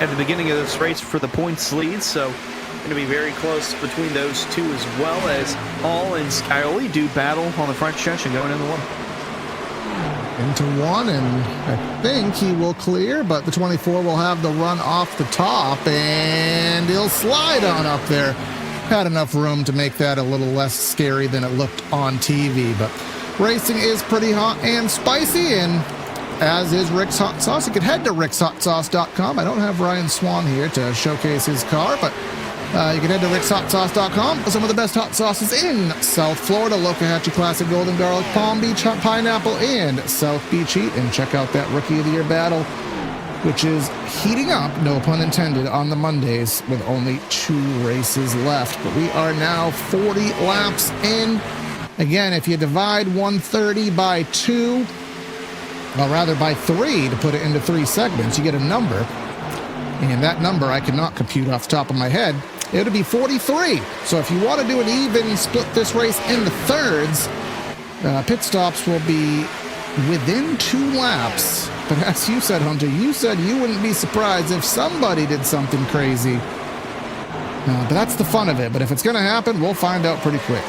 at the beginning of this race for the points lead. So going to be very close between those two, as well as Hall and Scully do battle on the front stretch and going into 1. Into 1, and I think he will clear, but the 24 will have the run off the top, and he'll slide on up there. Had enough room to make that a little less scary than it looked on TV, but racing is pretty hot and spicy, and as is Rick's Hot Sauce. You can head to rickshotsauce.com. I don't have Ryan Swan here to showcase his car, but you can head to rickshotsauce.com for some of the best hot sauces in South Florida. Lokahatchee Classic Golden Garlic, Palm Beach Hot Pineapple, and South Beach Heat. And check out that Rookie of the Year battle, which is heating up, no pun intended, on the Mondays with only 2 races left. But we are now 40 laps in. Again, if you divide 130 by 2, well, rather by 3 to put it into 3 segments, you get a number. And that number I cannot compute off the top of my head. It would be 43. So if you want to do an even split this race into thirds, pit stops will be within 2 laps. But as you said, Hunter, you said you wouldn't be surprised if somebody did something crazy. But that's the fun of it. But if it's going to happen, we'll find out pretty quick.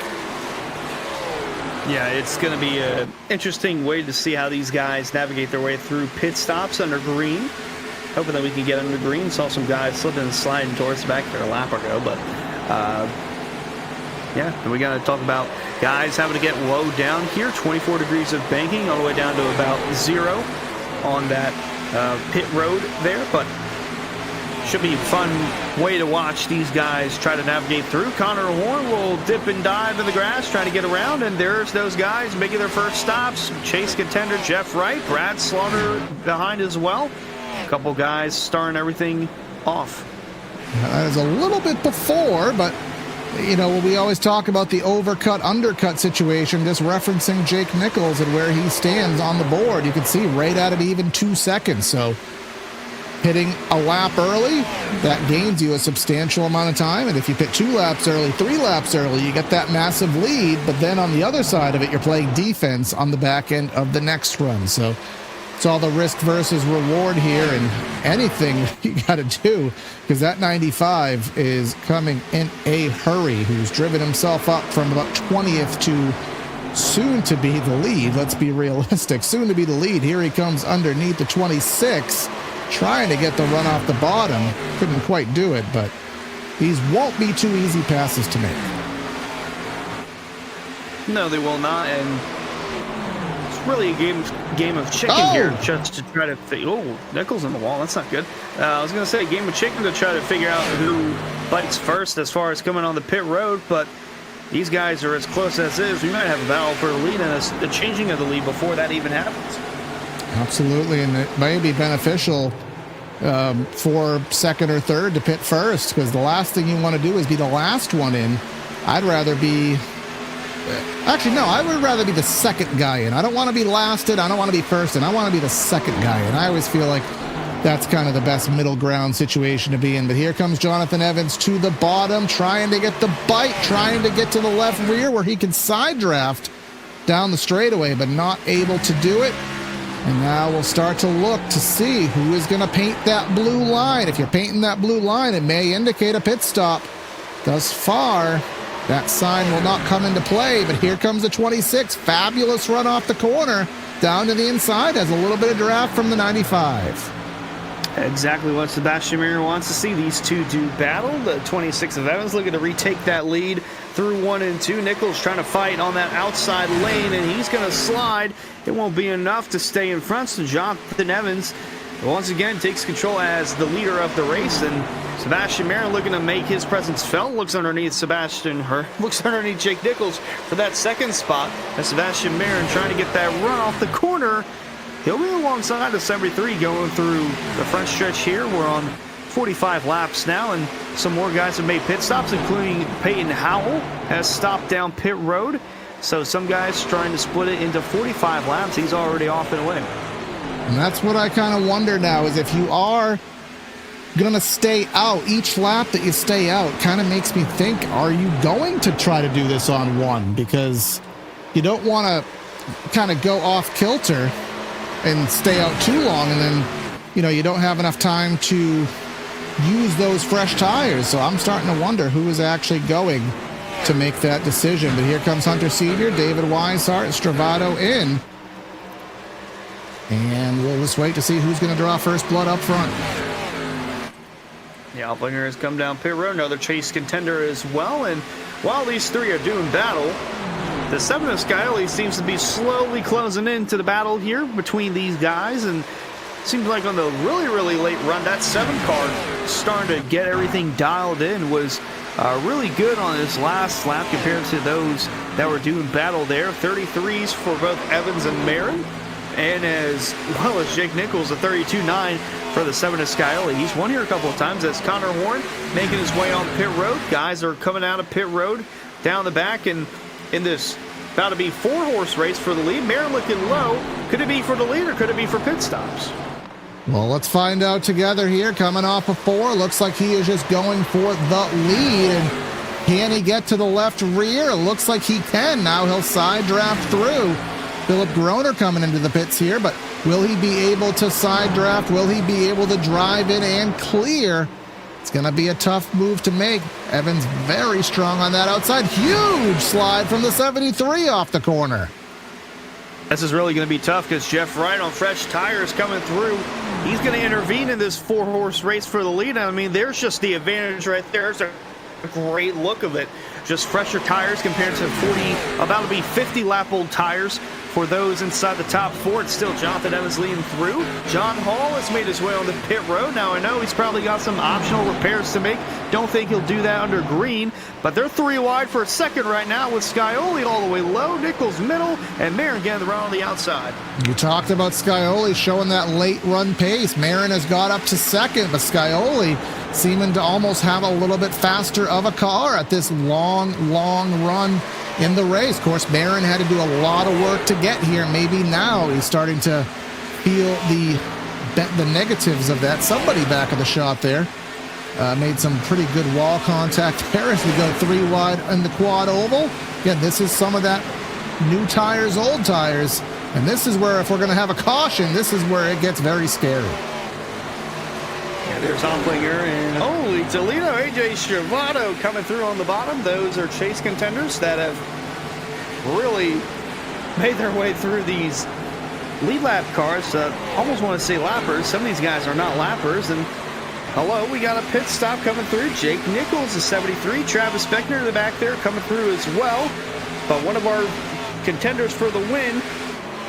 Yeah, it's going to be an interesting way to see how these guys navigate their way through pit stops under green. Hoping that we can get under green. Saw some guys slipping and sliding towards the back there a lap ago, but yeah, we got to talk about guys having to get low down here. 24 degrees of banking all the way down to about 0 on that pit road there, but should be a fun way to watch these guys try to navigate through. Connor Horn will dip and dive in the grass, trying to get around, and there's those guys making their first stops. Chase contender Jeff Wright, Brad Slaughter behind as well. A couple guys starting everything off. That is a little bit before, but you know, we always talk about the overcut, undercut situation, just referencing Jake Nichols and where he stands on the board. You can see right at it even 2 seconds. So hitting a lap early, that gains you a substantial amount of time. And if you pit 2 laps early, 3 laps early, you get that massive lead. But then on the other side of it, you're playing defense on the back end of the next run. So it's all the risk versus reward here, and anything you got to do, because that 95 is coming in a hurry, who's driven himself up from about 20th to soon to be the lead. Let's be realistic. Soon to be the lead. Here he comes underneath the 26, trying to get the run off the bottom. Couldn't quite do it, but these won't be 2 easy passes to make. No, they will not, and really a game of chicken here, just to try to Nichols in the wall. That's not good. I was going to say game of chicken to try to figure out who bites first as far as coming on the pit road, but these guys are as close as is. We might have a battle for the lead and a changing of the lead before that even happens. Absolutely, and it may be beneficial for second or third to pit first, because the last thing you want to do is be the last one in. I'd rather be Actually, no, I would rather be the second guy in. I don't want to be last in. I don't want to be first in. I want to be the second guy in. I always feel like that's kind of the best middle ground situation to be in. But here comes Jonathan Evans to the bottom, trying to get the bite, trying to get to the left rear where he can side draft down the straightaway, but not able to do it. And now we'll start to look to see who is going to paint that blue line. If you're painting that blue line, it may indicate a pit stop. Thus far, That sign will not come into play, but here comes the 26. Fabulous run off the corner. Down to the inside, has a little bit of draft from the 95. Exactly what Sebastian Marin wants to see these two do battle. The 26 of Evans looking to retake that lead through 1 and 2. Nichols trying to fight on that outside lane, and he's going to slide. It won't be enough to stay in front. So Jonathan Evans once again takes control as the leader of the race, and Sebastian Marin looking to make his presence felt. Looks underneath Jake Nichols for that second spot. As Sebastian Marin trying to get that run off the corner. He'll be alongside the 73 going through the front stretch here. We're on 45 laps now, and some more guys have made pit stops, including Peyton Howell has stopped down pit road. So some guys trying to split it into 45 laps. He's already off and away. And that's what I kind of wonder now, is if you are going to stay out, each lap that you stay out kind of makes me think, are you going to try to do this on one? Because you don't want to kind of go off kilter and stay out too long, and then, you don't have enough time to use those fresh tires. So I'm starting to wonder who is actually going to make that decision. But here comes Hunter Senior, David Weishart, Stravado in. And we'll just wait to see who's going to draw first blood up front. The Alplinger has come down pit road, another chase contender as well. And while these three are doing battle, the 7 of Scioli seems to be slowly closing into the battle here between these guys. And it seems like on the really, really late run, that 7 car starting to get everything dialed in, was really good on this last lap compared to those that were doing battle there. 33s for both Evans and Marin, and as well as Jake Nichols, a 32.9 for the 7 of Scioli. He's won here a couple of times as Connor Horn making his way on pit road. Guys are coming out of pit road down the back, and in this about to be 4-horse race for the lead. Marin looking low. Could it be for the lead, or could it be for pit stops? Well, let's find out together here. Coming off of 4, looks like he is just going for the lead. And can he get to the left rear? It looks like he can. Now he'll side draft through. Philip Groner coming into the pits here, but will he be able to side draft? Will he be able to drive in and clear? It's going to be a tough move to make. Evans very strong on that outside. Huge slide from the 73 off the corner. This is really going to be tough because Jeff Wright on fresh tires coming through. He's going to intervene in this 4-horse race for the lead. I mean, there's just the advantage right there. There's a great look of it. Just fresher tires compared to about to be 50 lap old tires for those inside the top 4. It's still Jonathan Evans leading through. John Hall has made his way on the pit road. Now I know he's probably got some optional repairs to make. Don't think he'll do that under green, but they're 3 wide for a second right now with Scioli all the way low, Nichols middle, and Marin getting the run on the outside. You talked about Scioli showing that late run pace. Marin has got up to second, but Scioli seeming to almost have a little bit faster of a car at this long run in the race. Of course, Marin had to do a lot of work to get here. Maybe now he's starting to feel the negatives of that. Somebody back of the shot there made some pretty good wall contact there as we go 3 wide in the quad oval. Again, this is some of that new tires, old tires, and this is where, if we're going to have a caution, this is where it gets very scary. Yeah, there's Alplinger and holy Toledo, AJ Stravado coming through on the bottom. Those are chase contenders that have really made their way through these lead lap cars. Almost want to say lappers. Some of these guys are not lappers. And hello, we got a pit stop coming through. Jake Nichols, the 73. Travis Beckner in the back there coming through as well. But one of our contenders for the win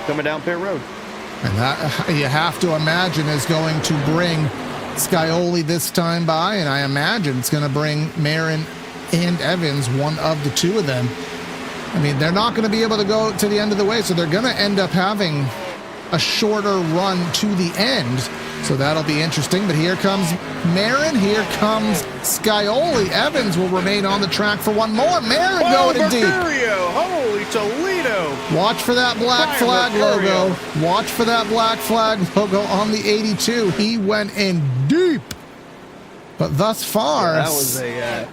coming down pit road. And that, you have to imagine, is going to bring Scioli this time by, and I imagine it's going to bring Marin and Evans, one of the 2 of them. I mean, they're not going to be able to go to the end of the way, so they're going to end up having a shorter run to the end. So that'll be interesting. But here comes Marin. Here comes Scioli. Evans will remain on the track for one more. Marin going in deep. Holy Toledo. Watch for that black flag logo. Watch for that black flag logo on the 82. He went in deep. But thus far, that was a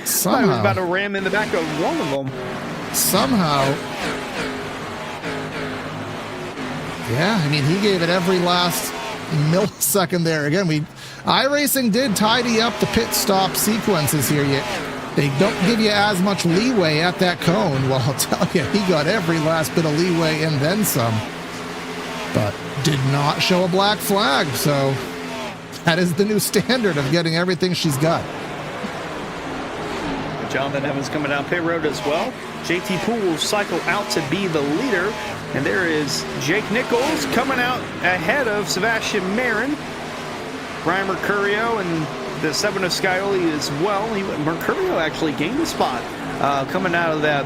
somehow, I was about to ram in the back of one of them. Somehow, yeah, I mean, he gave it every last millisecond there. Again, iRacing did tidy up the pit stop sequences here. They don't give you as much leeway at that cone. Well, I'll tell you, he got every last bit of leeway and then some. But did not show a black flag, so that is the new standard of getting everything she's got. Jonathan Evans coming down pit road as well. JT Poole will cycle out to be the leader. And there is Jake Nichols coming out ahead of Sebastian Marin. Brian Mercurio and the 7 of Scioli as well. Mercurio actually gained a spot coming out of that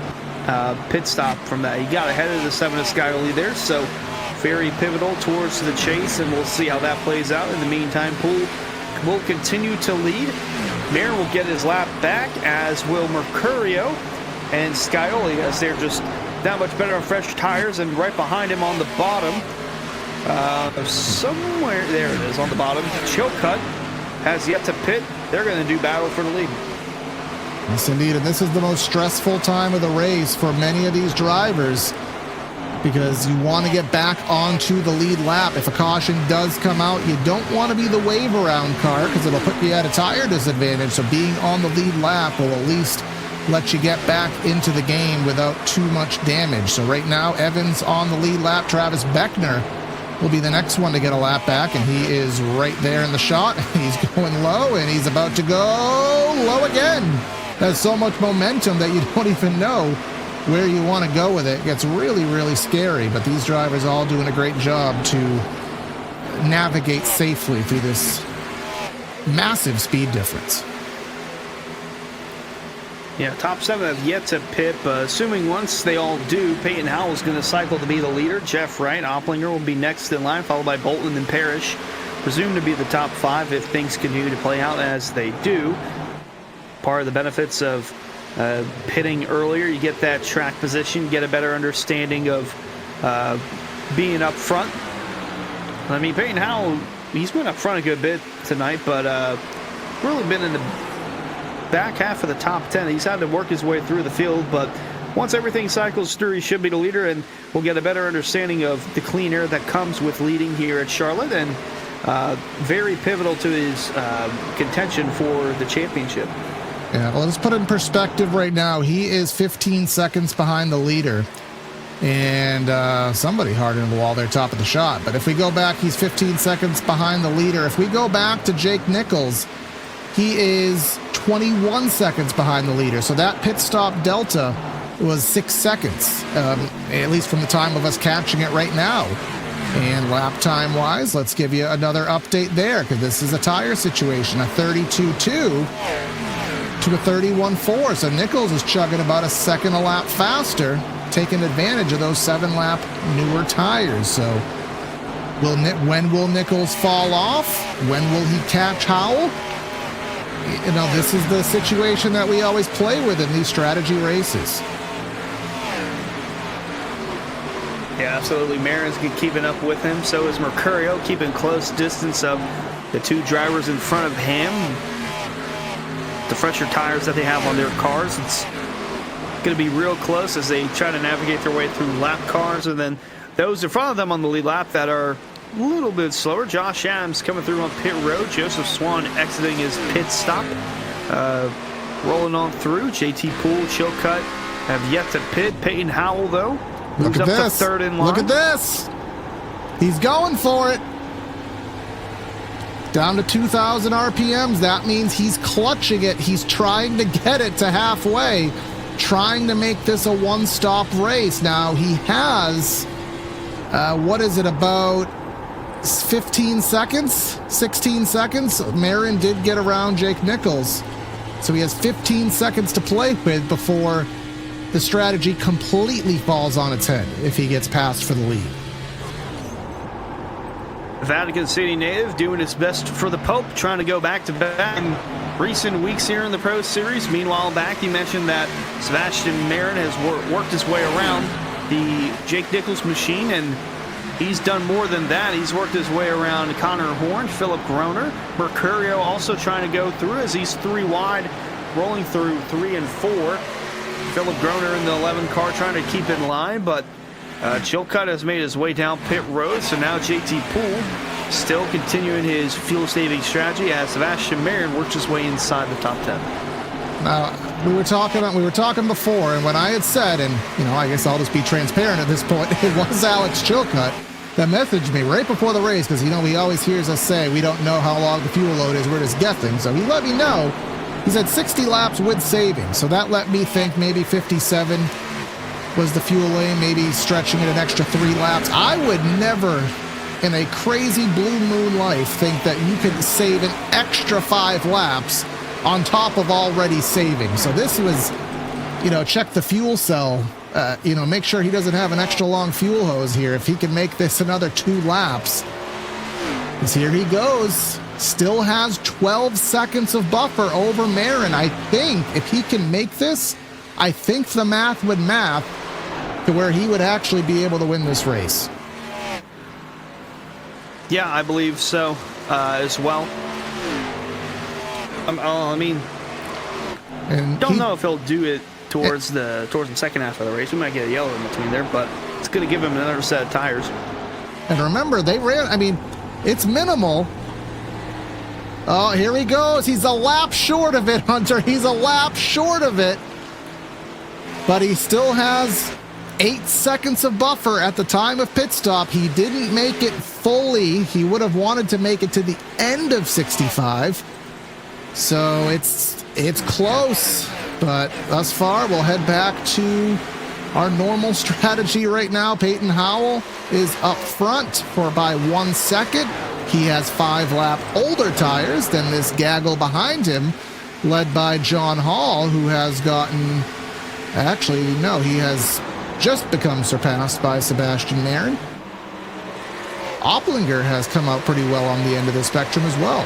pit stop from that. He got ahead of the 7 of Scioli there. So very pivotal towards the chase, and we'll see how that plays out. In the meantime, Poole will continue to lead. Marin will get his lap back, as will Mercurio and Scioli, as they're just that much better on fresh tires. And right behind him on the bottom, somewhere there it is on the bottom, Chilcutt has yet to pit. They're going to do battle for the lead. Yes, indeed, and this is the most stressful time of the race for many of these drivers, because you want to get back onto the lead lap. If a caution does come out, you don't want to be the wave around car, because it'll put you at a tire disadvantage. So being on the lead lap will at least let you get back into the game without too much damage. So right now, Evans on the lead lap. Travis Beckner will be the next one to get a lap back, and he is right there in the shot. He's going low, and he's about to go low again. There's so much momentum that you don't even know where you want to go with it. It gets really, really scary, but these drivers all doing a great job to navigate safely through this massive speed difference. Yeah, top 7 have yet to pit, but assuming once they all do, Peyton Howell's going to cycle to be the leader. Jeff Wright, Opplinger will be next in line, followed by Bolton and Parrish, presumed to be the top 5 if things continue to play out as they do. Part of the benefits of pitting earlier, you get that track position, get a better understanding of being up front. I mean, Peyton Howell, he's been up front a good bit tonight, but really been in the back half of the top 10. He's had to work his way through the field, but once everything cycles through, he should be the leader, and we'll get a better understanding of the clean air that comes with leading here at Charlotte, and very pivotal to his contention for the championship. Yeah, well, let's put it in perspective right now. He is 15 seconds behind the leader, and somebody hardened the wall there, top of the shot. But if we go back, he's 15 seconds behind the leader. If we go back to Jake Nichols, he is 21 seconds behind the leader. So that pit stop delta was 6 seconds, at least from the time of us catching it right now. And lap time wise, let's give you another update there, because this is a tire situation, a 32.2 to a 31.4. So Nichols is chugging about a second a lap faster, taking advantage of those 7-lap newer tires. So when will Nichols fall off? When will he catch Howell? You know, this is the situation that we always play with in these strategy races. Yeah, absolutely. Marin's keeping up with him. So is Mercurio, keeping close distance of the 2 drivers in front of him. The fresher tires that they have on their cars, it's going to be real close as they try to navigate their way through lap cars. And then those in front of them on the lead lap that are a little bit slower. Josh Adams coming through on pit road. Joseph Swan exiting his pit stop. Rolling on through. JT Poole, Chilcutt have yet to pit. Peyton Howell, though, moves up to 3rd in line. Look at this. He's going for it. Down to 2,000 RPMs. That means he's clutching it. He's trying to get it to halfway, trying to make this a one-stop race. Now, he has, what is it, about 15 seconds? 16 seconds? Marin did get around Jake Nichols. So he has 15 seconds to play with before the strategy completely falls on its head if he gets passed for the lead. Vatican City native doing his best for the Pope, trying to go back-to-back in recent weeks here in the Pro Series. Meanwhile, back, you mentioned that Sebastian Marin has worked his way around the Jake Nichols machine, and he's done more than that. He's worked his way around Connor Horn, Philip Groner. Mercurio also trying to go through as he's 3 wide, rolling through 3 and 4. Philip Groner in the 11 car trying to keep in line, but Chilcutt has made his way down pit road, so now JT Poole still continuing his fuel-saving strategy as Sebastian Marin works his way inside the top 10. Now, we were talking before, and when I had said, and I guess I'll just be transparent at this point, it was Alex Chilcutt that messaged me right before the race, because he always hears us say we don't know how long the fuel load is, we're just guessing. So he let me know. He said 60 laps with savings, so that let me think maybe 57 was the fuel lane, maybe stretching it an extra 3 laps. I would never, in a crazy blue moon life, think that you could save an extra 5 laps on top of already saving. So this was, check the fuel cell, make sure he doesn't have an extra long fuel hose here. If he can make this another 2 laps, because here he goes. Still has 12 seconds of buffer over Marin. I think if he can make this, I think the math would math to where he would actually be able to win this race. Yeah, I believe so as well. Don't know if he'll do it towards the second half of the race. We might get a yellow in between there, but it's going to give him another set of tires. And remember, they ran, it's minimal. Oh, here he goes. He's a lap short of it, Hunter. He's a lap short of it. But he still has 8 seconds of buffer at the time of pit stop. He didn't make it fully. He would have wanted to make it to the end of 65. So it's close. But thus far, we'll head back to our normal strategy right now. Peyton Howell is up front by 1 second. He has 5 lap older tires than this gaggle behind him, led by John Hall, who has gotten... Actually, no, he has just become surpassed by Sebastian Marin. Opplinger has come out pretty well on the end of the spectrum as well.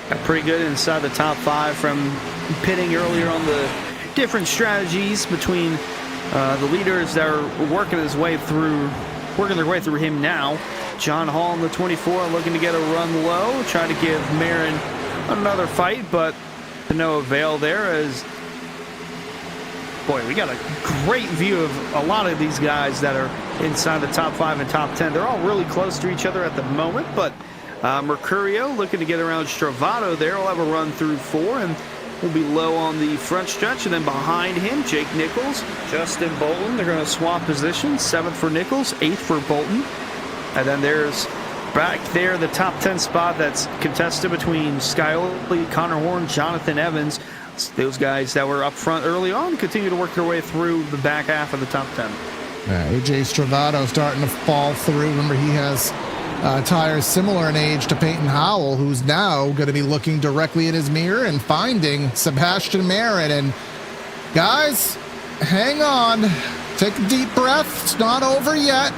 Got pretty good inside the top 5 from pitting earlier on the different strategies between the leaders that are working their way through him now. John Hall in the 24 looking to get a run low, trying to give Marin another fight, but to no avail there. As boy, we got a great view of a lot of these guys that are inside the top 5 and top 10. They're all really close to each other at the moment, but Mercurio looking to get around Stravato there. We'll have a run through 4, and will be low on the front stretch. And then behind him, Jake Nichols, Justin Bolton. They're going to swap positions. 7th for Nichols, 8th for Bolton. And then there's back there the top 10 spot that's contested between Sky Oakley, Connor Horn, Jonathan Evans. Those guys that were up front early on continue to work their way through the back half of the top 10. AJ Stravato starting to fall through. Remember, he has tires similar in age to Peyton Howell, who's now going to be looking directly in his mirror and finding Sebastian Marin. And guys, hang on. Take a deep breath. It's not over yet.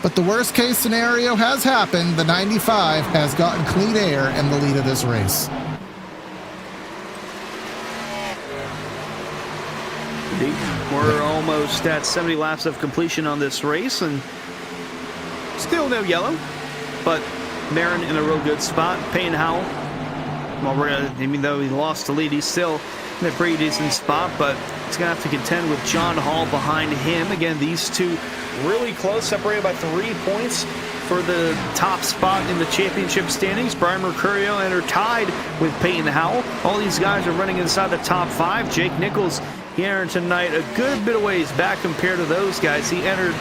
But the worst case scenario has happened. The 95 has gotten clean air in the lead of this race. We're almost at 70 laps of completion on this race, and still no yellow, but Marin in a real good spot. Peyton Howell, even though he lost the lead, he's still in a pretty decent spot, but he's going to have to contend with John Hall behind him. Again, these two really close, separated by 3 points for the top spot in the championship standings. Brian Mercurio entered tied with Peyton Howell. All these guys are running inside the top 5. Jake Nichols, he entered tonight a good bit of ways back compared to those guys. He entered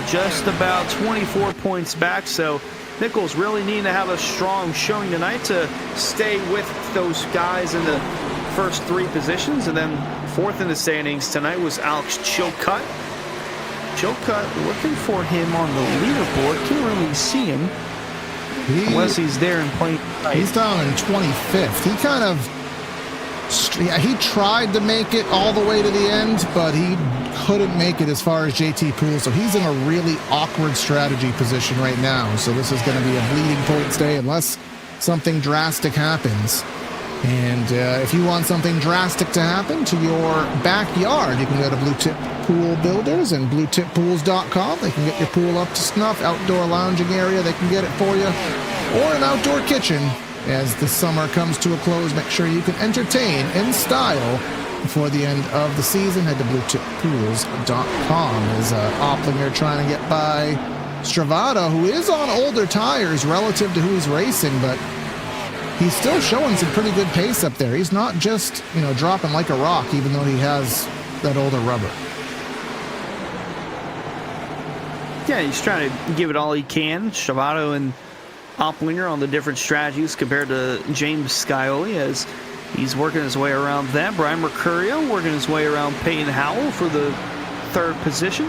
just about 24 points back, so Nichols really needing to have a strong showing tonight to stay with those guys in the first 3 positions. And then 4th in the standings tonight was Alex Chilcutt. Chilcutt looking for him on the leaderboard. Can't really see him unless he's there and playing. He's down in 25th. He kind of, he tried to make it all the way to the end, but he couldn't make it as far as JT Poole. So he's in a really awkward strategy position right now. So this is going to be a bleeding points day unless something drastic happens. And if you want something drastic to happen to your backyard, you can go to Blue Tip Pool Builders and bluetippools.com. They can get your pool up to snuff. Outdoor lounging area, they can get it for you. Or an outdoor kitchen. As the summer comes to a close, make sure you can entertain in style before the end of the season. Head to bluetippools.com. As Opplinger trying to get by Stravato, who is on older tires relative to who he's racing, but he's still showing some pretty good pace up there. He's not just, dropping like a rock, even though he has that older rubber. Yeah, he's trying to give it all he can. Shavato and Opplinger on the different strategies compared to James Scioli as he's working his way around that. Brian Mercurio working his way around Peyton Howell for the third position.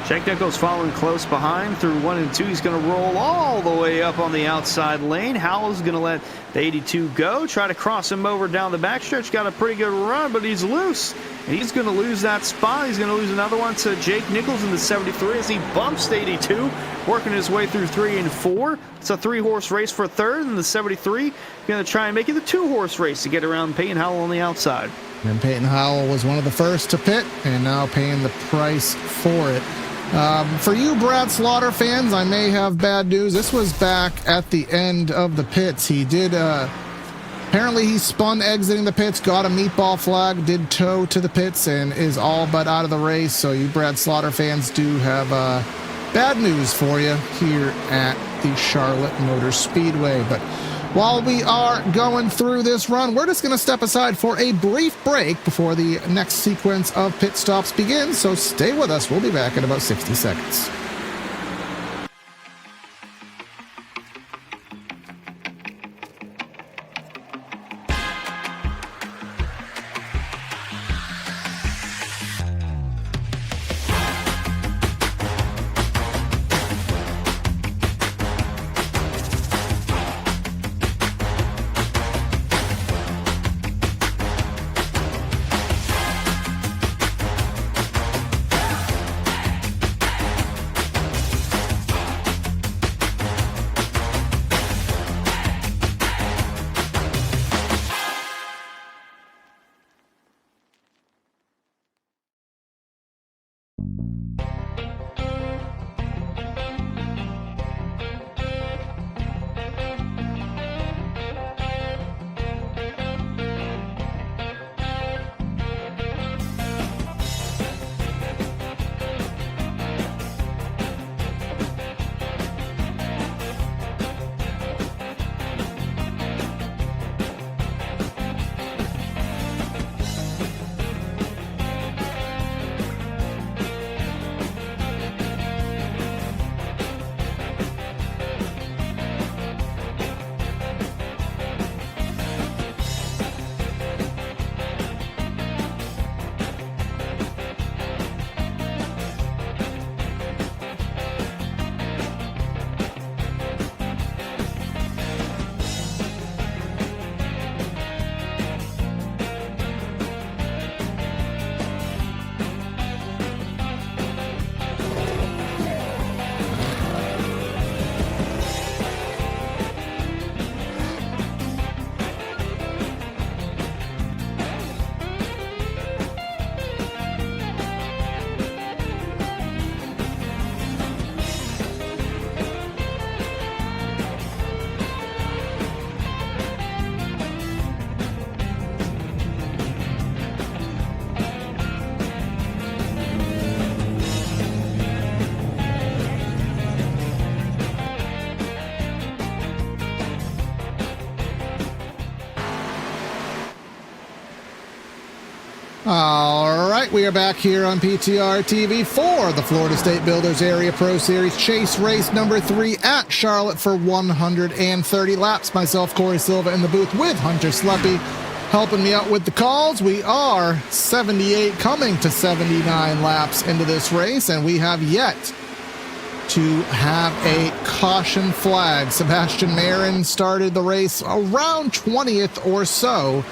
Jake Nichols following close behind through 1 and 2. He's going to roll all the way up on the outside lane. Howell's going to let the 82 go. Try to cross him over down the backstretch. Got a pretty good run, but he's loose. And he's going to lose that spot. He's going to lose another one to Jake Nichols in the 73 as he bumps the 82, working his way through 3 and 4. It's a 3-horse race for third, and the 73 going to try and make it a 2-horse race to get around Peyton Howell on the outside. And Peyton Howell was one of the first to pit, and now paying the price for it. For you Brad Slaughter fans, I may have bad news. This was back at the end of the pits. He did, apparently he spun exiting the pits, got a meatball flag, did tow to the pits, and is all but out of the race. So you Brad Slaughter fans do have bad news for you here at the Charlotte Motor Speedway. But while we are going through this run, we're just going to step aside for a brief break before the next sequence of pit stops begins. So stay with us. We'll be back in about 60 seconds. All right, we are back here on PTR TV for the Florida State Builders Area Pro Series Chase Race number 3 at Charlotte for 130 laps. Myself, Corey Silva, in the booth with Hunter Sleppy helping me out with the calls. We are 78 coming to 79 laps into this race, and we have yet to have a caution flag. Sebastian Marin started the race around 20th or so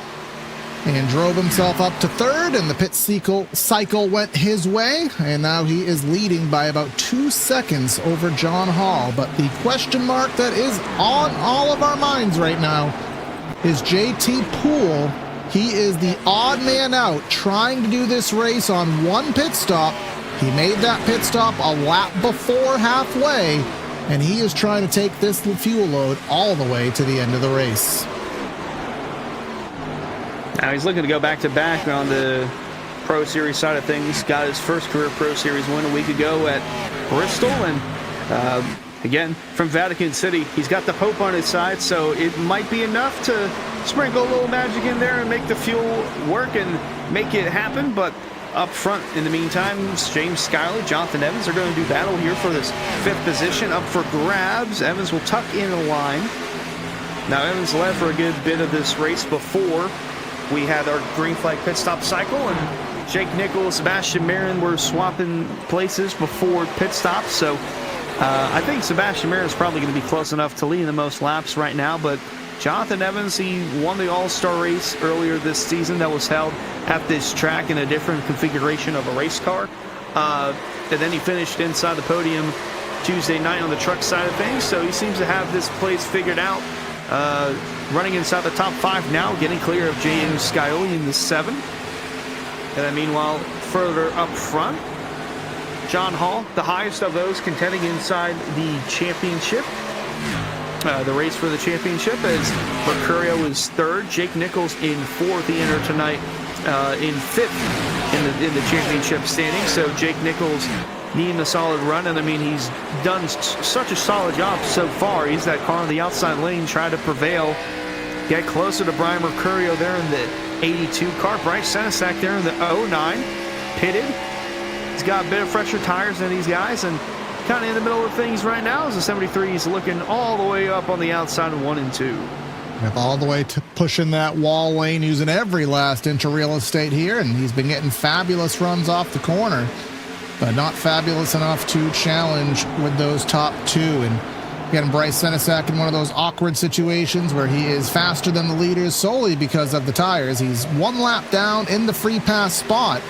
and drove himself up to third, and the pit cycle went his way, and now he is leading by about 2 seconds over John Hall. But the question mark that is on all of our minds right now is JT Poole. He is the odd man out, trying to do this race on one pit stop. He made that pit stop a lap before halfway, and he is trying to take this fuel load all the way to the end of the race. Now he's looking to go back-to-back on the Pro Series side of things. Got his first career Pro Series win a week ago at Bristol, and Again, from Vatican City, he's got the Pope on his side, so it might be enough to sprinkle a little magic in there and make the fuel work and make it happen. But up front, in the meantime, James Skyley, Jonathan Evans are going to do battle here for this 5th position. Up for grabs. Evans will tuck in the line. Now, Evans led for a good bit of this race before we had our green flag pit stop cycle, and Jake Nichols, Sebastian Marin were swapping places before pit stops. So I think Sebastian Marin is probably going to be close enough to lead the most laps right now, but Jonathan Evans, he won the All-Star race earlier this season that was held at this track in a different configuration of a race car. And then he finished inside the podium Tuesday night on the truck side of things, so he seems to have this place figured out. Running inside the top 5 now, getting clear of James Scioli in the 7. And then meanwhile, further up front, John Hall, the highest of those, contending inside the championship. The race for the championship as Mercurio is 3rd, Jake Nichols in 4th. He entered tonight in 5th in the championship standing. So Jake Nichols needing a solid run, and I mean, he's done such a solid job so far. He's that car on the outside lane trying to prevail, get closer to Brian Mercurio there in the 82 car. Bryce Senesac there in the 09, pitted. He's got a bit of fresher tires than these guys, and kind of in the middle of things right now as the 73 is looking all the way up on the outside of 1 and 2. Yep, all the way to pushing that wall lane, using every last inch of real estate here, and he's been getting fabulous runs off the corner, but not fabulous enough to challenge with those top 2. And again, Bryce Senesac in one of those awkward situations where he is faster than the leaders solely because of the tires. He's 1 lap down in the free pass spot,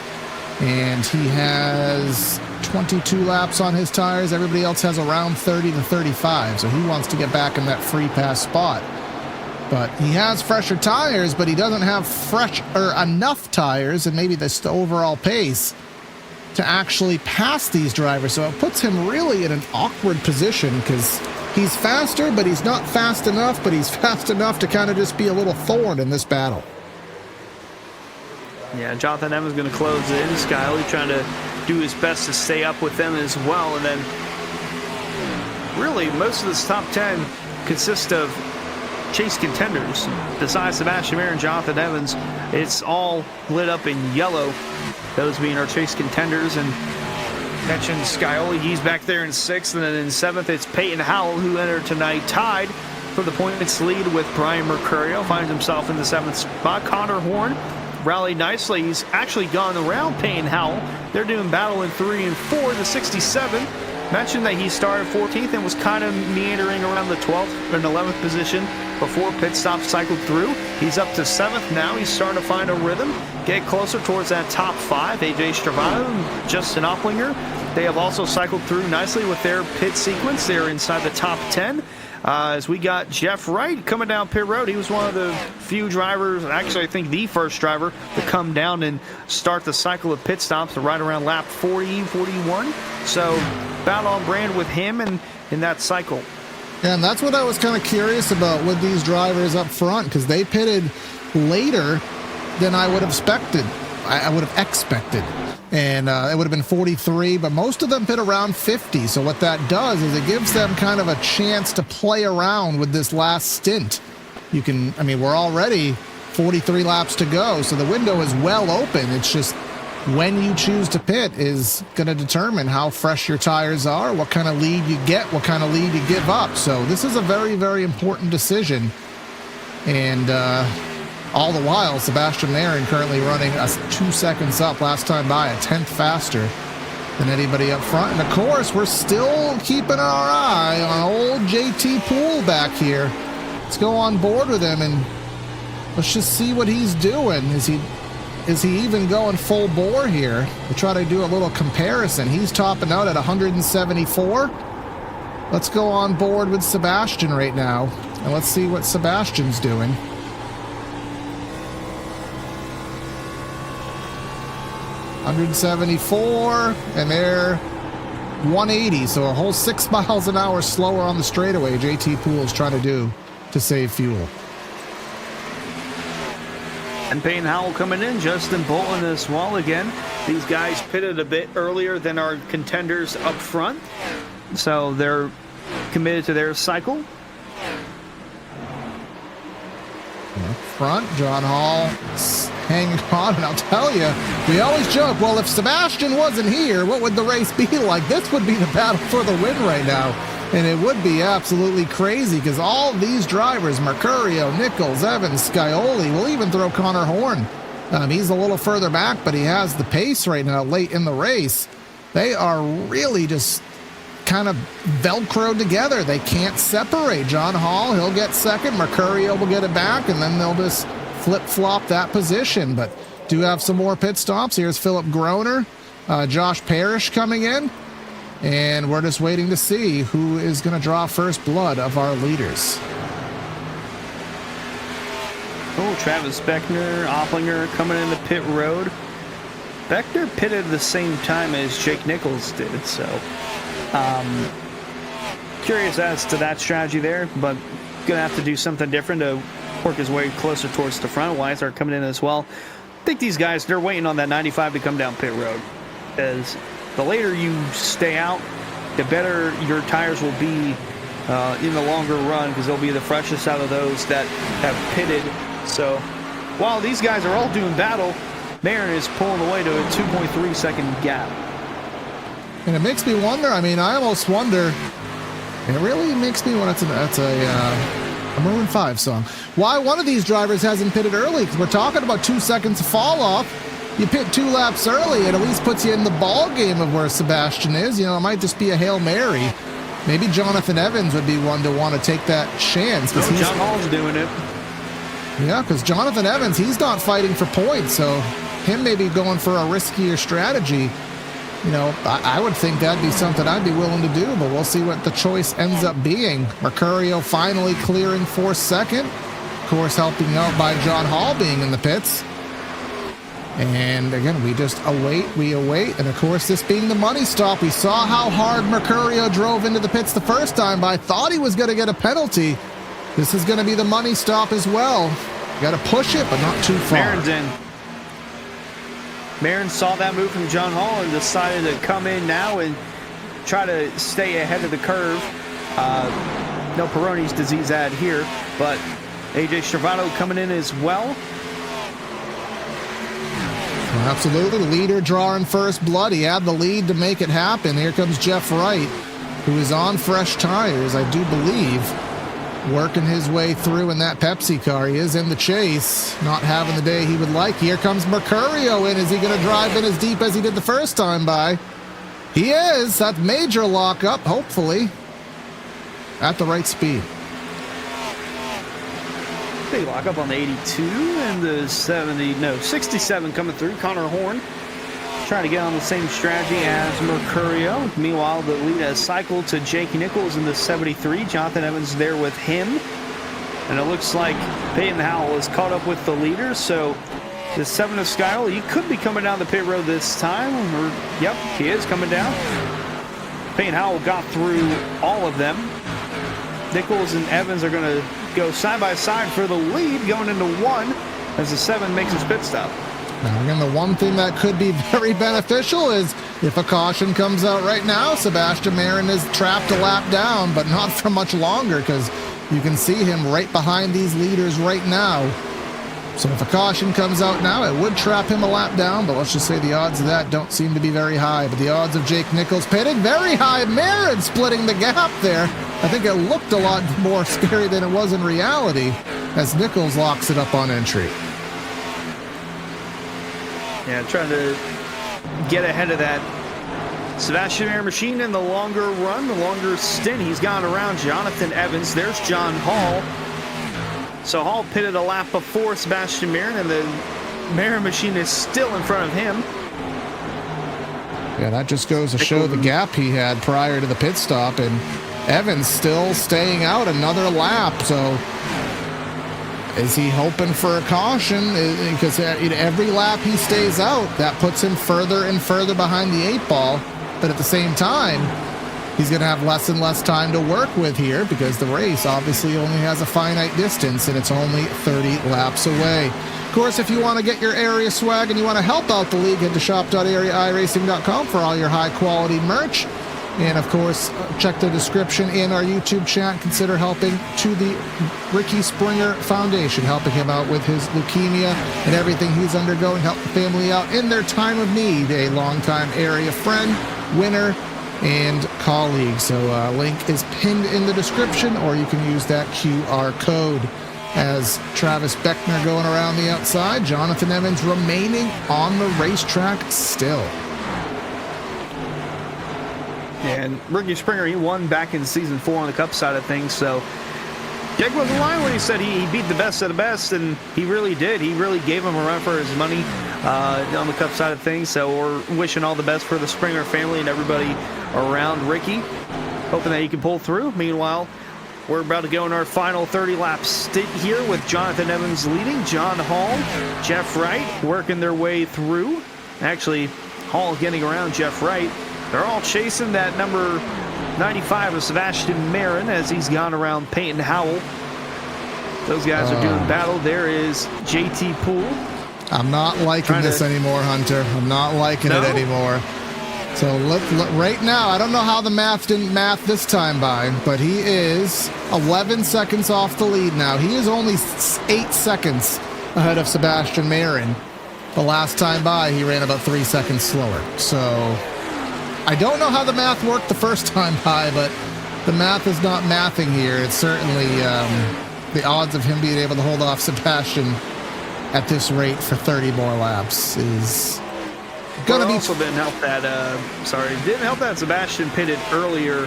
and he has 22 laps on his tires. Everybody else has around 30 to 35, so he wants to get back in that free pass spot. But he has fresher tires, but he doesn't have enough tires and maybe the overall pace to actually pass these drivers. So it puts him really in an awkward position because he's faster, but he's not fast enough, but he's fast enough to kind of just be a little thorn in this battle. Yeah, Jonathan Evans going to close in. Skyley trying to do his best to stay up with them as well. And then really most of this top 10 consists of chase contenders. Besides Sebastian Mayer and Jonathan Evans, it's all lit up in yellow, those being our chase contenders. And mentioned Scioli, he's back there in 6th, and then in 7th it's Peyton Howell, who entered tonight tied for the points lead with Brian Mercurio, finds himself in the 7th spot. Connor Horn rallied nicely. He's actually gone around Peyton Howell. They're doing battle in 3 and 4. The 67 mentioned that he started 14th and was kind of meandering around the 12th and 11th position before pit stop cycled through. He's up to 7th now. He's starting to find a rhythm, get closer towards that top 5. AJ Stravado and Justin Opplinger, they have also cycled through nicely with their pit sequence. They're inside the top 10. As we got Jeff Wright coming down pit road. He was one of the few drivers, actually I think the first driver, to come down and start the cycle of pit stops right around lap 40, 41. So battle on brand with him and in that cycle. Yeah, and that's what I was kind of curious about with these drivers up front, because they pitted later than I would have expected. And it would have been 43, but most of them pit around 50. So what that does is it gives them kind of a chance to play around with this last stint. We're already 43 laps to go, so the window is well open. It's just when you choose to pit is going to determine how fresh your tires are, what kind of lead you get, what kind of lead you give up. So this is a very, very important decision. And all the while, Sebastian Marin currently running 2 seconds up last time by, a 10th faster than anybody up front. And of course, we're still keeping our eye on old JT Poole back here. Let's go on board with him and let's just see what he's doing. Is he even going full bore here? We'll try to do a little comparison. He's topping out at 174. Let's go on board with Sebastian right now, and let's see what Sebastian's doing. .174, and they're 180, so a whole 6 miles an hour slower on the straightaway JT Poole's trying to do to save fuel. And Payne Howell coming in, Justin Bolton as well again. These guys pitted a bit earlier than our contenders up front, so they're committed to their cycle. Up front, John Hall hanging on, and I'll tell you, we always joke, well, if Sebastian wasn't here, what would the race be like? This would be the battle for the win right now, and it would be absolutely crazy because all these drivers, Mercurio, Nichols, Evans, Scioli, we'll even throw Connor Horn. He's a little further back, but he has the pace right now late in the race. They are really just kind of velcroed together. They can't separate. John Hall, he'll get second. Mercurio will get it back, and then they'll just flip-flop that position. But do have some more pit stops. Here's Philip Groner, Josh Parrish coming in, and we're just waiting to see who is going to draw first blood of our leaders. Oh, Travis Beckner, Opplinger coming in the pit road. Beckner pitted the same time as Jake Nichols did, so curious as to that strategy there, but gonna have to do something different to work his way closer towards the front. Weisler coming in as well. I think these guys, they're waiting on that 95 to come down pit road, as the later you stay out, the better your tires will be in the longer run, because they'll be the freshest out of those that have pitted. So while these guys are all doing battle, Marin is pulling away to a 2.3 second gap. And it makes me wonder, I mean, I almost wonder, it really makes me want that's a Maroon 5 song, why one of these drivers hasn't pitted early, because we're talking about 2 seconds of fall off. You pit 2 laps early, it at least puts you in the ball game of where Sebastian is. You know, it might just be a Hail Mary. Maybe Jonathan Evans would be one to want to take that chance. No, John Hall's doing it. Yeah, because Jonathan Evans, he's not fighting for points, so him maybe going for a riskier strategy, you know, I would think that'd be something I'd be willing to do, but we'll see what the choice ends up being. Mercurio finally clearing for second. Of course, helping out by John Hall being in the pits. And again, we just await, and of course, this being the money stop, we saw how hard Mercurio drove into the pits the first time, but I thought he was going to get a penalty. This is going to be the money stop as well. Got to push it, but not too far. Marin's in. Marin saw that move from John Hall and decided to come in now and try to stay ahead of the curve. No Peroni's disease ad here, but AJ Stravado coming in as well. Absolutely. Leader drawing first blood. He had the lead to make it happen. Here comes Jeff Wright, who is on fresh tires, I do believe, working his way through in that Pepsi car. He is in the chase, not having the day he would like. Here comes Mercurio in. Is he going to drive in as deep as he did the first time by? He is. That's major lockup, hopefully, at the right speed. Big lockup on the 82 and the 67 coming through. Connor Horn trying to get on the same strategy as Mercurio. Meanwhile, the lead has cycled to Jake Nichols in the 73. Jonathan Evans there with him. And it looks like Peyton Howell is caught up with the leader. So the 7 of Skyle, he could be coming down the pit road this time. Yep, he is coming down. Peyton Howell got through all of them. Nichols and Evans are going to go side by side for the lead going into 1 as the 7 makes his pit stop. Now, again, the one thing that could be very beneficial is if a caution comes out right now, Sebastian Marin is trapped a lap down, but not for much longer, because you can see him right behind these leaders right now. So if a caution comes out now, it would trap him a lap down, but let's just say the odds of that don't seem to be very high. But the odds of Jake Nichols pitting, very high. Marin splitting the gap there. I think it looked a lot more scary than it was in reality as Nichols locks it up on entry. Yeah, trying to get ahead of that Sebastian Marin machine in the longer run, the longer stint. He's gone around Jonathan Evans. There's John Hall. So Hall pitted a lap before Sebastian Marin, and the Marin machine is still in front of him. Yeah, that just goes to show the gap he had prior to the pit stop, and Evans still staying out another lap. So is he hoping for a caution? Because every lap he stays out, that puts him further and further behind the 8 ball. But at the same time, he's going to have less and less time to work with here, because the race obviously only has a finite distance and it's only 30 laps away. Of course, if you want to get your area swag and you want to help out the league, head to shop.areairacing.com for all your high quality merch. And of course, check the description in our YouTube chat. Consider helping to the Ricky Springer Foundation, helping him out with his leukemia and everything he's undergoing, help the family out in their time of need. A longtime area friend, winner, and colleague. So link is pinned in the description, or you can use that QR code. As Travis Beckner going around the outside, Jonathan Evans remaining on the racetrack still. And Ricky Springer, he won back in season 4 on the Cup side of things, so Jake wasn't lying when he said he beat the best of the best, and he really did. He really gave him a run for his money on the Cup side of things, so we're wishing all the best for the Springer family and everybody around Ricky, hoping that he can pull through. Meanwhile, we're about to go in our final 30-lap stint here with Jonathan Evans leading, John Hall, Jeff Wright working their way through. Actually, Hall getting around Jeff Wright. They're all chasing that number 95 of Sebastian Marin as he's gone around Peyton Howell. Those guys are doing battle. There is JT Poole. I'm not liking this anymore, Hunter. I'm not liking it anymore. So look, right now, I don't know how the math didn't math this time by, but he is 11 seconds off the lead now. He is only 8 seconds ahead of Sebastian Marin. The last time by, he ran about 3 seconds slower. So I don't know how the math worked the first time by, but the math is not mathing here. It's certainly the odds of him being able to hold off Sebastian at this rate for 30 more laps is gonna be. Also didn't help that. Didn't help that Sebastian pitted earlier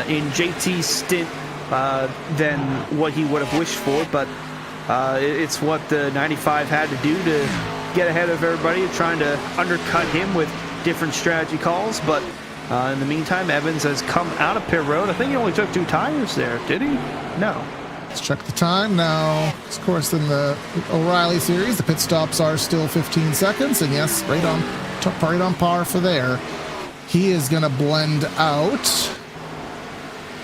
in JT's stint than what he would have wished for, but it's what the 95 had to do to get ahead of everybody, trying to undercut him with different strategy calls. But in the meantime, Evans has come out of pit road. I think he only took 2 tires there, did he? No. Let's check the time now. Of course, in the O'Reilly series, the pit stops are still 15 seconds, and yes, right on par for there. He is going to blend out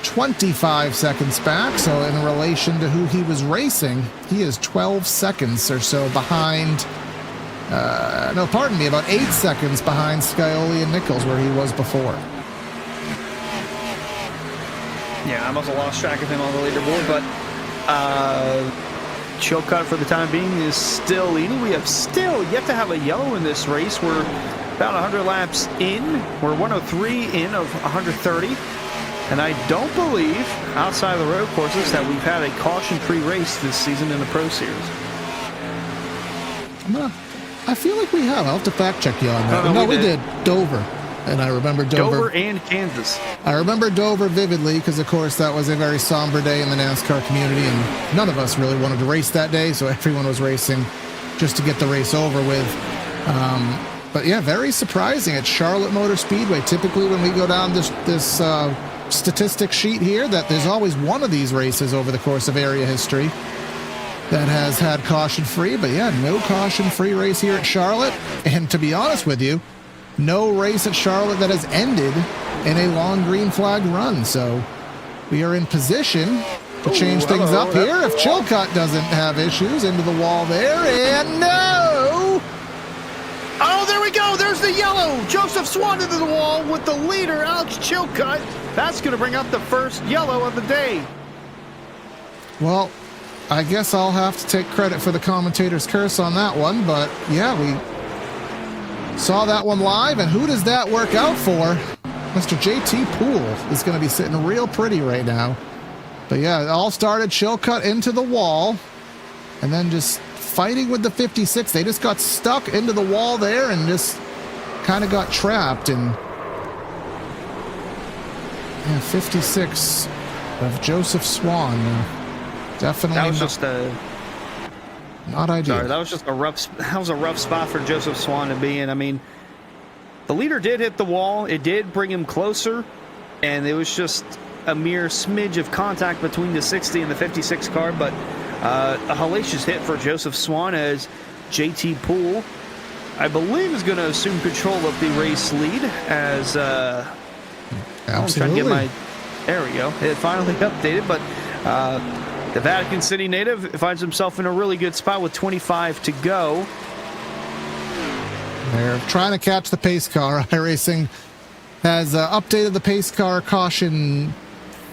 25 seconds back, so in relation to who he was racing, he is 12 seconds or so behind. No, pardon me, about 8 seconds behind Scioli and Nichols, where he was before. Yeah, I must have lost track of him on the leaderboard, but Chilcutt for the time being is still leading. We have still yet to have a yellow in this race. We're about 100 laps in. We're 103 in of 130. And I don't believe, outside of the road courses, that we've had a caution-free race this season in the Pro Series. I feel like we have. I'll have to fact check you on that. No, we did. Dover. And I remember Dover and Kansas. I remember Dover vividly because, of course, that was a very somber day in the NASCAR community, and none of us really wanted to race that day, so everyone was racing just to get the race over with. But yeah, very surprising at Charlotte Motor Speedway. Typically, when we go down this statistic sheet here, that there's always one of these races over the course of area history that has had caution-free. But yeah, no caution-free race here at Charlotte. And to be honest with you, no race at Charlotte that has ended in a long green flag run. So we are in position to change things up here if Chilcutt doesn't have issues. Into the wall there, and no! Oh, there we go. There's the yellow. Joseph Swan into the wall with the leader, Alex Chilcutt. That's going to bring up the first yellow of the day. Well, I guess I'll have to take credit for the commentator's curse on that one, but yeah, we saw that one live, and who does that work out for? Mr. JT Poole is going to be sitting real pretty right now. But yeah, it all started Chilcutt into the wall, and then just fighting with the 56. They just got stuck into the wall there and just kind of got trapped. And yeah, 56 of Joseph Swan. Definitely that was just not ideal. Sorry, that was a rough spot for Joseph Swan to be in. I mean, the leader did hit the wall. It did bring him closer, and it was just a mere smidge of contact between the 60 and the 56 car, but a hellacious hit for Joseph Swan as JT Poole, I believe, is going to assume control of the race lead as I'm trying to get my, there we go. It finally updated, but the Vatican City native finds himself in a really good spot with 25 to go. They're trying to catch the pace car. iRacing has updated the pace car caution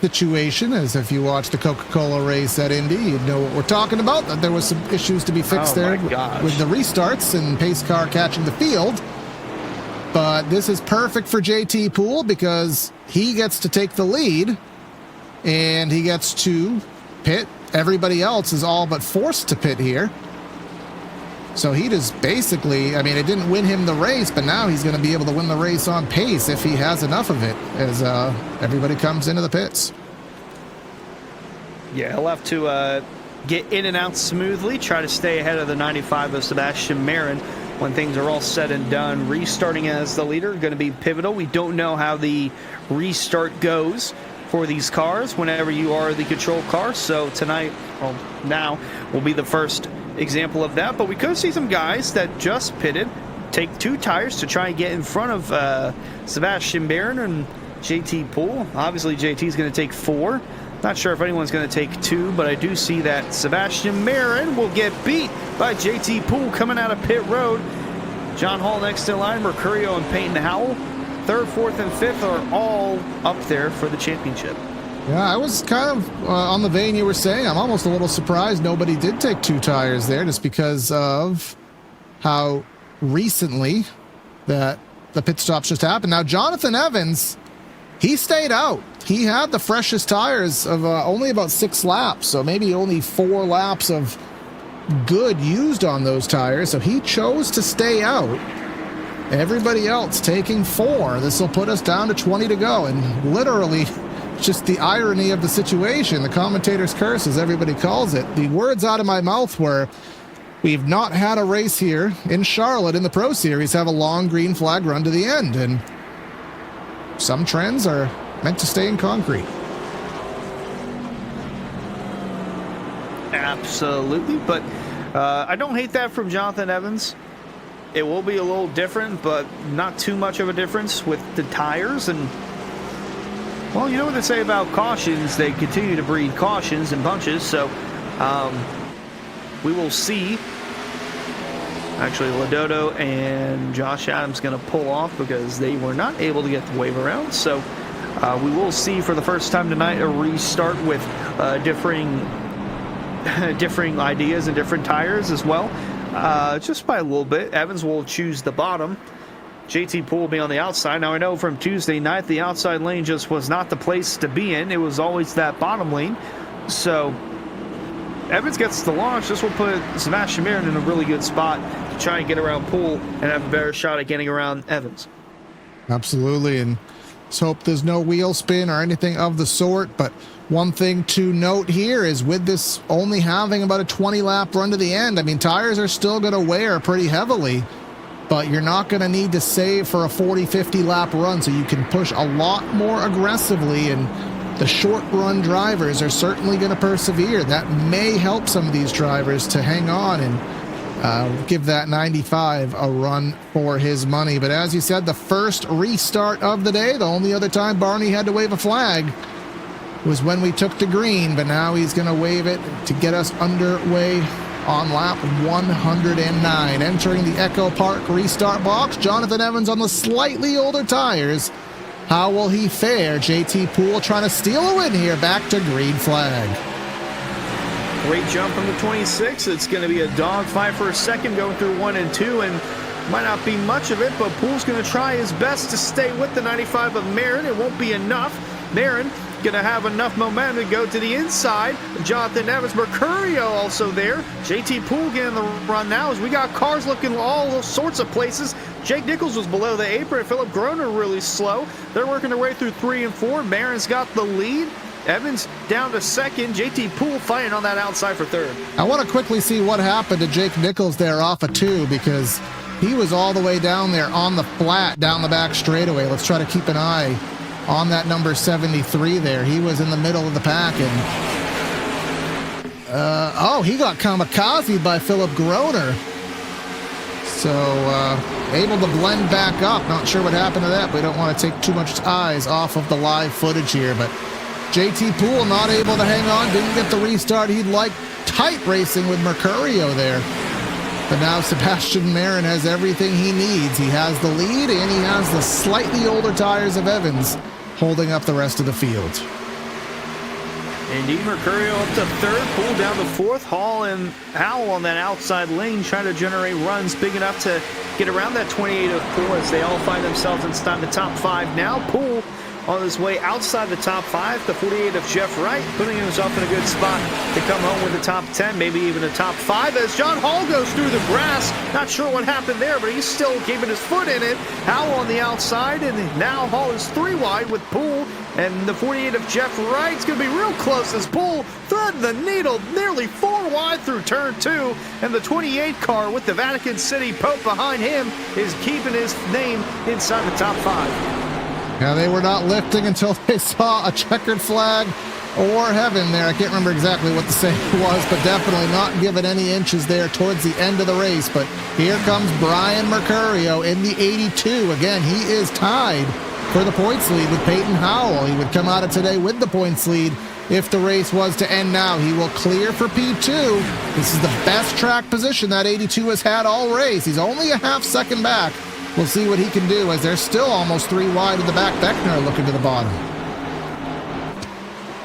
situation. As if you watched the Coca-Cola race at Indy, you'd know what we're talking about, that there was some issues to be fixed there with the restarts and pace car catching the field. But this is perfect for JT Poole because he gets to take the lead and he gets to pit. Everybody else is all but forced to pit here. So he just basically, I mean, it didn't win him the race, but now he's going to be able to win the race on pace if he has enough of it as everybody comes into the pits. Yeah, he'll have to get in and out smoothly, try to stay ahead of the 95 of Sebastian Marin when things are all said and done. Restarting as the leader going to be pivotal. We don't know how the restart goes for these cars whenever you are the control car. So tonight, well, now will be the first example of that. But we could see some guys that just pitted take 2 tires to try and get in front of Sebastian Marin and JT Poole. Obviously, JT's going to take 4. Not sure if anyone's going to take 2, but I do see that Sebastian Marin will get beat by JT Poole coming out of pit road. John Hall next in line, Mercurio and Peyton Howell. 3rd, 4th, and 5th are all up there for the championship. Yeah, I was kind of on the vein you were saying. I'm almost a little surprised nobody did take 2 tires there, just because of how recently that the pit stops just happened. Now, Jonathan Evans, he stayed out. He had the freshest tires of only about 6 laps, so maybe only 4 laps of good used on those tires. So he chose to stay out. Everybody else taking 4. This will put us down to 20 to go, and literally just the irony of the situation, the commentator's curse, as everybody calls it. The words out of my mouth were, we've not had a race here in Charlotte in the Pro Series have a long green flag run to the end, and some trends are meant to stay in concrete. Absolutely, but I don't hate that from Jonathan Evans. It will be a little different, but not too much of a difference with the tires. And well, you know what they say about cautions, they continue to breed cautions and bunches, so we will see. Actually, Ladoto and Josh Adams going to pull off because they were not able to get the wave around. So we will see for the first time tonight a restart with differing ideas and different tires as well. Just by a little bit. Evans will choose the bottom. JT Poole will be on the outside. Now, I know from Tuesday night, the outside lane just was not the place to be in. It was always that bottom lane. So Evans gets the launch. This will put Sebastian Marin in a really good spot to try and get around Poole and have a better shot at getting around Evans. Absolutely, and let's hope there's no wheel spin or anything of the sort. But one thing to note here is with this only having about a 20-lap run to the end, I mean, tires are still going to wear pretty heavily, but you're not going to need to save for a 40, 50-lap run, so you can push a lot more aggressively, and the short-run drivers are certainly going to persevere. That may help some of these drivers to hang on and give that 95 a run for his money. But as you said, the first restart of the day, the only other time Barney had to wave a flag was when we took to green, but now he's going to wave it to get us underway on lap 109. Entering the Echo Park restart box, Jonathan Evans on the slightly older tires. How will he fare? JT Poole trying to steal a win here, back to green flag. Great jump from the 26. It's going to be a dogfight for a second going through 1 and 2, and might not be much of it, but Poole's going to try his best to stay with the 95 of Marin. It won't be enough. Marin going to have enough momentum to go to the inside. Jonathan Evans, Mercurio also there. JT Poole getting the run now as we got cars looking all sorts of places. Jake Nichols was below the apron. Philip Groner really slow. They're working their way through 3 and 4. Marin's got the lead. Evans down to second. JT Poole fighting on that outside for third. I want to quickly see what happened to Jake Nichols there off of 2, because he was all the way down there on the flat down the back straightaway. Let's try to keep an eye on that number 73 there. He was in the middle of the pack, and he got kamikaze by Philip Groner. So able to blend back up. Not sure what happened to that. We don't want to take too much eyes off of the live footage here, but JT Poole not able to hang on, didn't get the restart he'd like. Tight racing with Mercurio there. But now Sebastian Marin has everything he needs. He has the lead, and he has the slightly older tires of Evans holding up the rest of the field. Indeed, Mercurio up to third, pulled down to fourth. Hall and Howell on that outside lane trying to generate runs big enough to get around that 28 of Poole as they all find themselves inside the top 5 now. Poole on his way outside the top 5, the 48 of Jeff Wright, putting himself in a good spot to come home with the top 10, maybe even a top 5 as John Hall goes through the grass. Not sure what happened there, but he's still keeping his foot in it. Howell on the outside, and now Hall is 3 wide with Poole, and the 48 of Jeff Wright's going to be real close as Poole threading the needle nearly 4 wide through turn 2, and the 28 car with the Vatican City Pope behind him is keeping his name inside the top 5. Yeah, they were not lifting until they saw a checkered flag or heaven there. I can't remember exactly what the saying was, but definitely not given any inches there towards the end of the race. But here comes Brian Mercurio in the 82. Again, he is tied for the points lead with Peyton Howell. He would come out of today with the points lead if the race was to end now. He will clear for P2. This is the best track position that 82 has had all race. He's only a half second back. We'll see what he can do as they're still almost 3 wide in the back. Beckner looking to the bottom.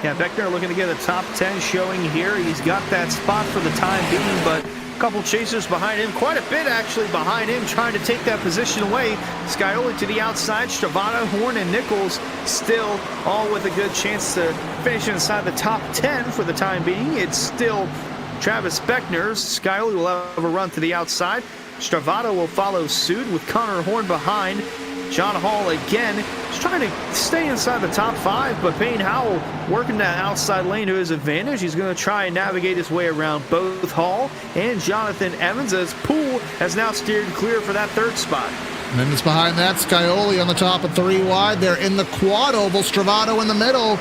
Yeah, Beckner looking to get a top 10 showing here. He's got that spot for the time being, but a couple chasers behind him, quite a bit actually behind him, trying to take that position away. Scioli to the outside, Stravado, Horn, and Nichols still all with a good chance to finish inside the top 10 for the time being. It's still Travis Beckner. Scioli will have a run to the outside. Stravado will follow suit with Connor Horn behind. John Hall again is trying to stay inside the top 5, but Payne Howell working that outside lane to his advantage. He's going to try and navigate his way around both Hall and Jonathan Evans as Poole has now steered clear for that 3rd spot. And then just behind that, Scioli on the top of 3 wide. They're in the quad oval. Stravado in the middle.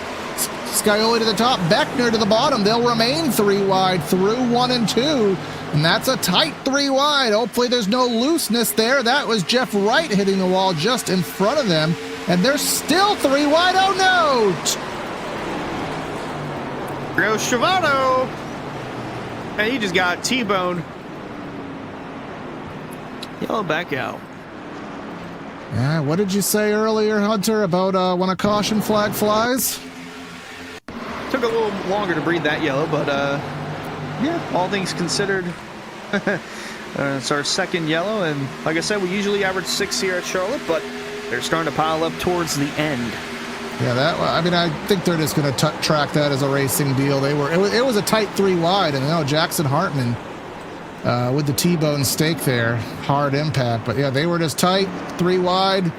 Scioli to the top, Beckner to the bottom. They'll remain 3 wide through 1 and 2. And that's a tight 3 wide. Hopefully there's no looseness there. That was Jeff Wright hitting the wall just in front of them. And they're still 3 wide. Oh no! Goes Stravado. And he just got T-boned. Yellow back out. Yeah, what did you say earlier, Hunter, about when a caution flag flies? Took a little longer to breathe that yellow, but yeah, all things considered, it's our 2nd yellow, and like I said, we usually average 6 here at Charlotte, but they're starting to pile up towards the end. Yeah, I think they're just going to track that as a racing deal. It was a tight 3 wide, and Jackson Hartman with the T-bone stake there, hard impact, but yeah, they were just tight 3 wide,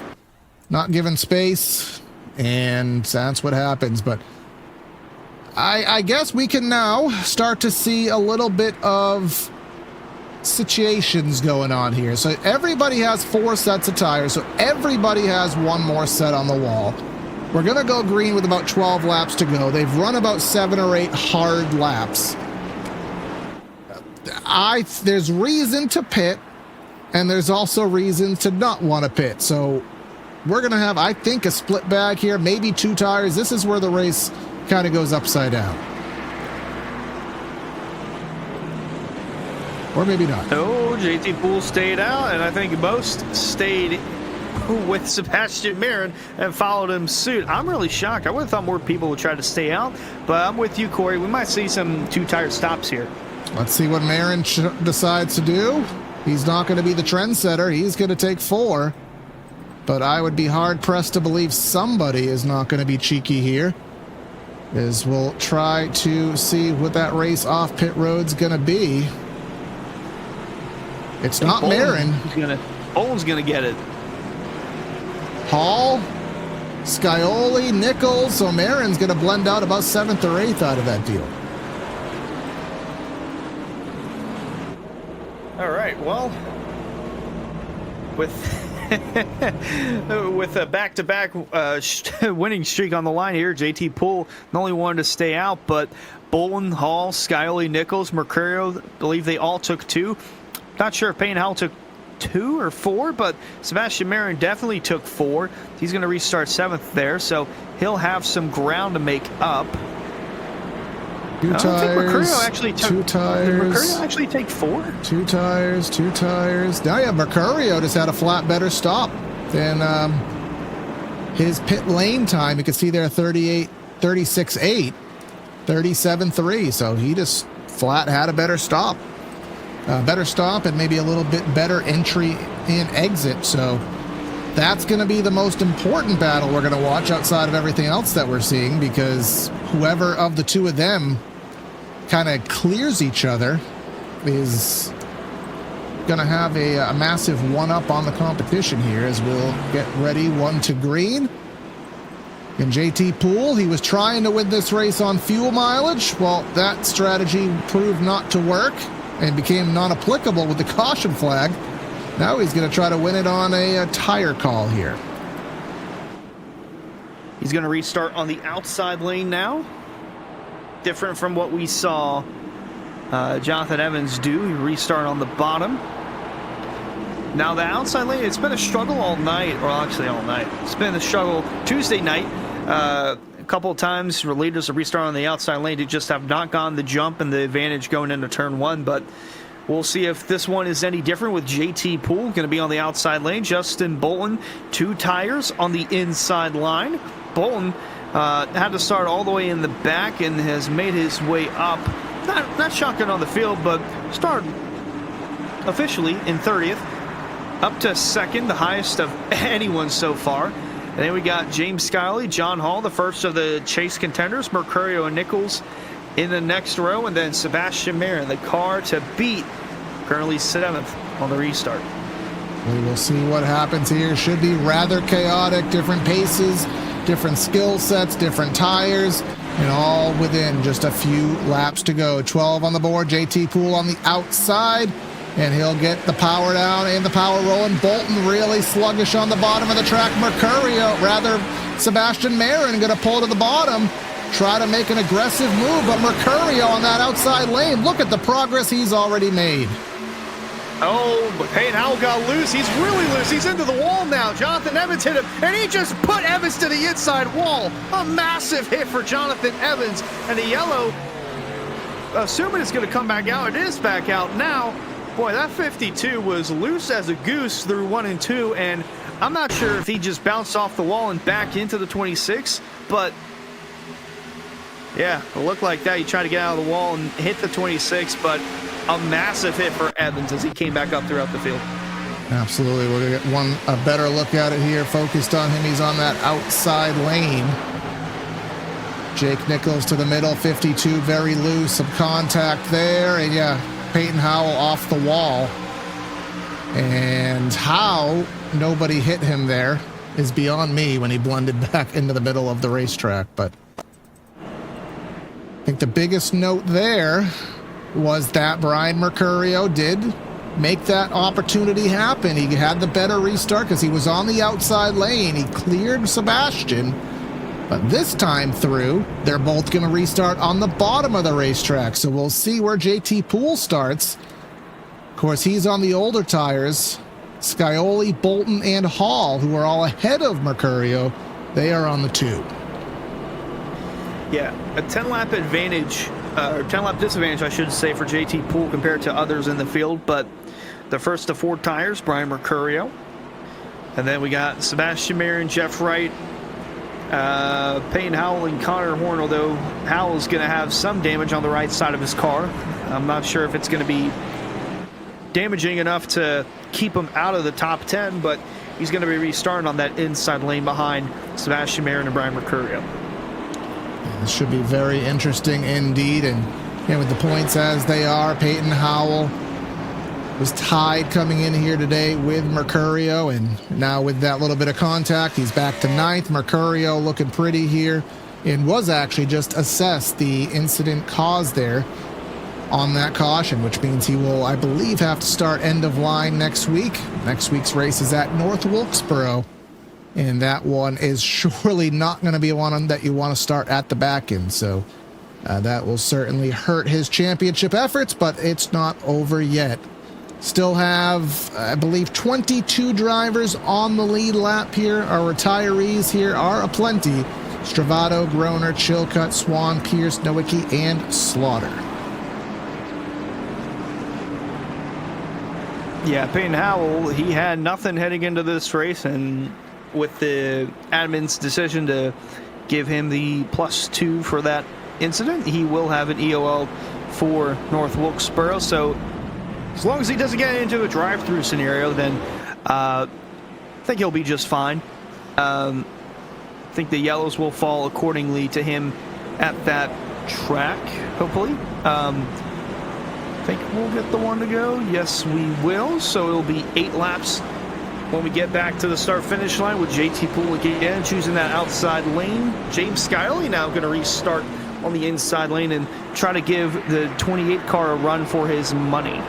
not given space, and that's what happens. But I guess we can now start to see a little bit of situations going on here. So everybody has 4 sets of tires, so everybody has 1 more set on the wall. We're going to go green with about 12 laps to go. They've run about 7 or 8 hard laps. There's reason to pit, and there's also reason to not want to pit. So we're going to have, I think, a split bag here, maybe 2 tires. This is where the race kind of goes upside down. Or maybe not. Oh, JT Poole stayed out, and I think most stayed with Sebastian Marin and followed him suit. I'm really shocked. I would have thought more people would try to stay out, but I'm with you, Corey. We might see some 2-tire stops here. Let's see what Marin decides to do. He's not going to be the trendsetter. He's going to take 4. But I would be hard-pressed to believe somebody is not going to be cheeky here. As we'll try to see what that race off pit road's going to be. It's not Marin. Bowen's going to get it. Hall, Scioli, Nichols. So Marin's going to blend out about 7th or 8th out of that deal. All right, well, with a back-to-back winning streak on the line here, JT Poole not only wanted to stay out, but Bolin, Hall, Scioli, Nichols, Mercurio, I believe they all took 2. Not sure if Payne Howell took 2 or 4, but Sebastian Marin definitely took 4. He's going to restart 7th there, so he'll have some ground to make up. Two I don't think tires. Mercurio actually took. Two Did tires. Mercurio actually take 4? Two tires. Two tires. Now, yeah, Mercurio just had a flat better stop than his pit lane time. You can see there 36.8, 37.3. So he just flat had a better stop. And maybe a little bit better entry and exit. So that's going to be the most important battle we're going to watch outside of everything else that we're seeing, because whoever of the two of them kind of clears each other is going to have a massive one-up on the competition here as we'll get ready. 1 to green. And JT Poole, he was trying to win this race on fuel mileage. Well, that strategy proved not to work and became non-applicable with the caution flag. Now he's going to try to win it on a tire call here. He's going to restart on the outside lane now. Different from what we saw Jonathan Evans do. He restart on the bottom. Now the outside lane, it's been a struggle all night, or actually all night. It's been a struggle Tuesday night. A couple of times for leaders to restart on the outside lane to just have not gotten the jump and the advantage going into turn 1, but we'll see if this one is any different with JT Poole going to be on the outside lane. Justin Bolton, 2 tires on the inside line. Bolton had to start all the way in the back and has made his way up. Not shotgun on the field, but started officially in 30th. Up to 2nd, the highest of anyone so far. And then we got James Skiley, John Hall, the first of the chase contenders, Mercurio and Nichols in the next row, and then Sebastian Marin, the car to beat, currently 7th on the restart. We will see what happens here. Should be rather chaotic, different paces, different skill sets, different tires, and all within just a few laps to go. 12 on the board, JT Poole on the outside, and he'll get the power down and the power rolling. Bolton really sluggish on the bottom of the track. Sebastian Marin going to pull to the bottom, try to make an aggressive move, but Mercurio on that outside lane, look at the progress he's already made. Oh, but Payne Howell got loose. He's really loose. He's into the wall now. Jonathan Evans hit him, and he just put Evans to the inside wall. A massive hit for Jonathan Evans, and the yellow, assuming it's going to come back out, it is back out now. Boy, that 52 was loose as a goose through 1 and 2, and I'm not sure if he just bounced off the wall and back into the 26, but yeah, it looked like that. He tried to get out of the wall and hit the 26, but a massive hit for Evans as he came back up throughout the field. Absolutely. We're going to get a better look at it here. Focused on him. He's on that outside lane. Jake Nichols to the middle. 52, very loose. Some contact there. And yeah, Peyton Howell off the wall. And how nobody hit him there is beyond me when he blended back into the middle of the racetrack. But I think the biggest note there was that Brian Mercurio did make that opportunity happen. He had the better restart because he was on the outside lane. He cleared Sebastian. But this time through, they're both going to restart on the bottom of the racetrack. So we'll see where JT Poole starts. Of course, he's on the older tires. Scioli, Bolton, and Hall, who are all ahead of Mercurio, they are on the 2. Yeah, a 10-lap advantage, or 10-lap disadvantage, I should say, for JT Poole compared to others in the field. But the first of 4 tires, Brian Mercurio. And then we got Sebastian Marin, Jeff Wright, Payne Howell, and Connor Horn, although Howell's going to have some damage on the right side of his car. I'm not sure if it's going to be damaging enough to keep him out of the top 10, but he's going to be restarting on that inside lane behind Sebastian Marin and Brian Mercurio. This should be very interesting indeed. And with the points as they are, Peyton Howell was tied coming in here today with Mercurio, and now with that little bit of contact, he's back to 9th. Mercurio looking pretty here, and was actually just assessed the incident caused there on that caution, which means he will, I believe, have to start end of line next week. Next week's race is at North Wilkesboro, and that one is surely not going to be one that you want to start at the back end. So that will certainly hurt his championship efforts, but it's not over yet. Still have, I believe, 22 drivers on the lead lap here. Our retirees here are aplenty. Stravado, Groner, Chilcutt, Swan, Pierce, Nowicki, and Slaughter. Yeah, Peyton Howell, he had nothing heading into this race, and with the admin's decision to give him the +2 for that incident, he will have an EOL for North Wilkesboro. So as long as he doesn't get into a drive-through scenario, then I think he'll be just fine. I think the yellows will fall accordingly to him at that track, hopefully. I think we'll get the one to go. Yes, we will. So it'll be 8 laps when we get back to the start-finish line with JT Poole again choosing that outside lane. James Scioli now going to restart on the inside lane and try to give the 28 car a run for his money.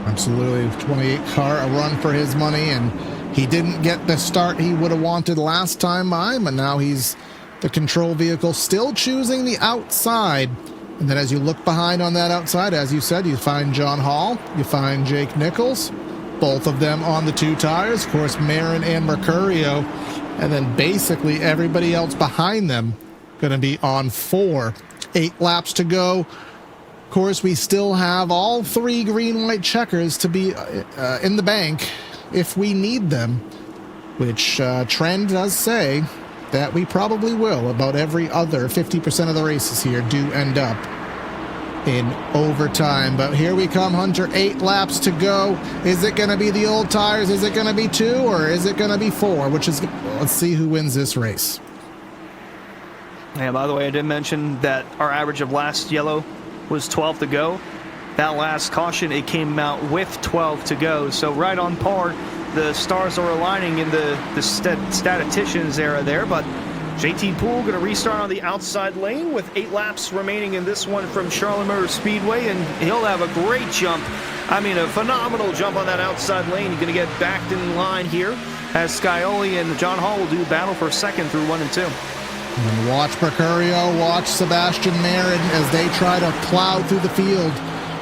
Absolutely, 28 car a run for his money, and he didn't get the start he would have wanted last time by, but now he's the control vehicle, still choosing the outside. And then as you look behind on that outside, as you said, you find John Hall, you find Jake Nichols, both of them on the 2 tires, of course, Marin and Mercurio, and then basically everybody else behind them going to be on 4. 8 laps to go. Of course, we still have all 3 green-white checkers to be in the bank if we need them, which trend does say that we probably will. About every other 50% of the races here do end up in overtime. But here we come, Hunter. 8 laps to go. Is it going to be the old tires? Is it going to be 2, or is it going to be 4? Let's see who wins this race. Yeah, by the way, I did mention that our average of last yellow was 12 to go. That last caution, it came out with 12 to go. So right on par. The stars are aligning in the statisticians era there, but JT Poole going to restart on the outside lane with 8 laps remaining in this one from Charlotte Motor Speedway, and he'll have a great jump. I mean, a phenomenal jump on that outside lane. He's going to get backed in line here as Scioli and John Hall will do battle for second through 1 and 2. And watch Mercurio, watch Sebastian Marin as they try to plow through the field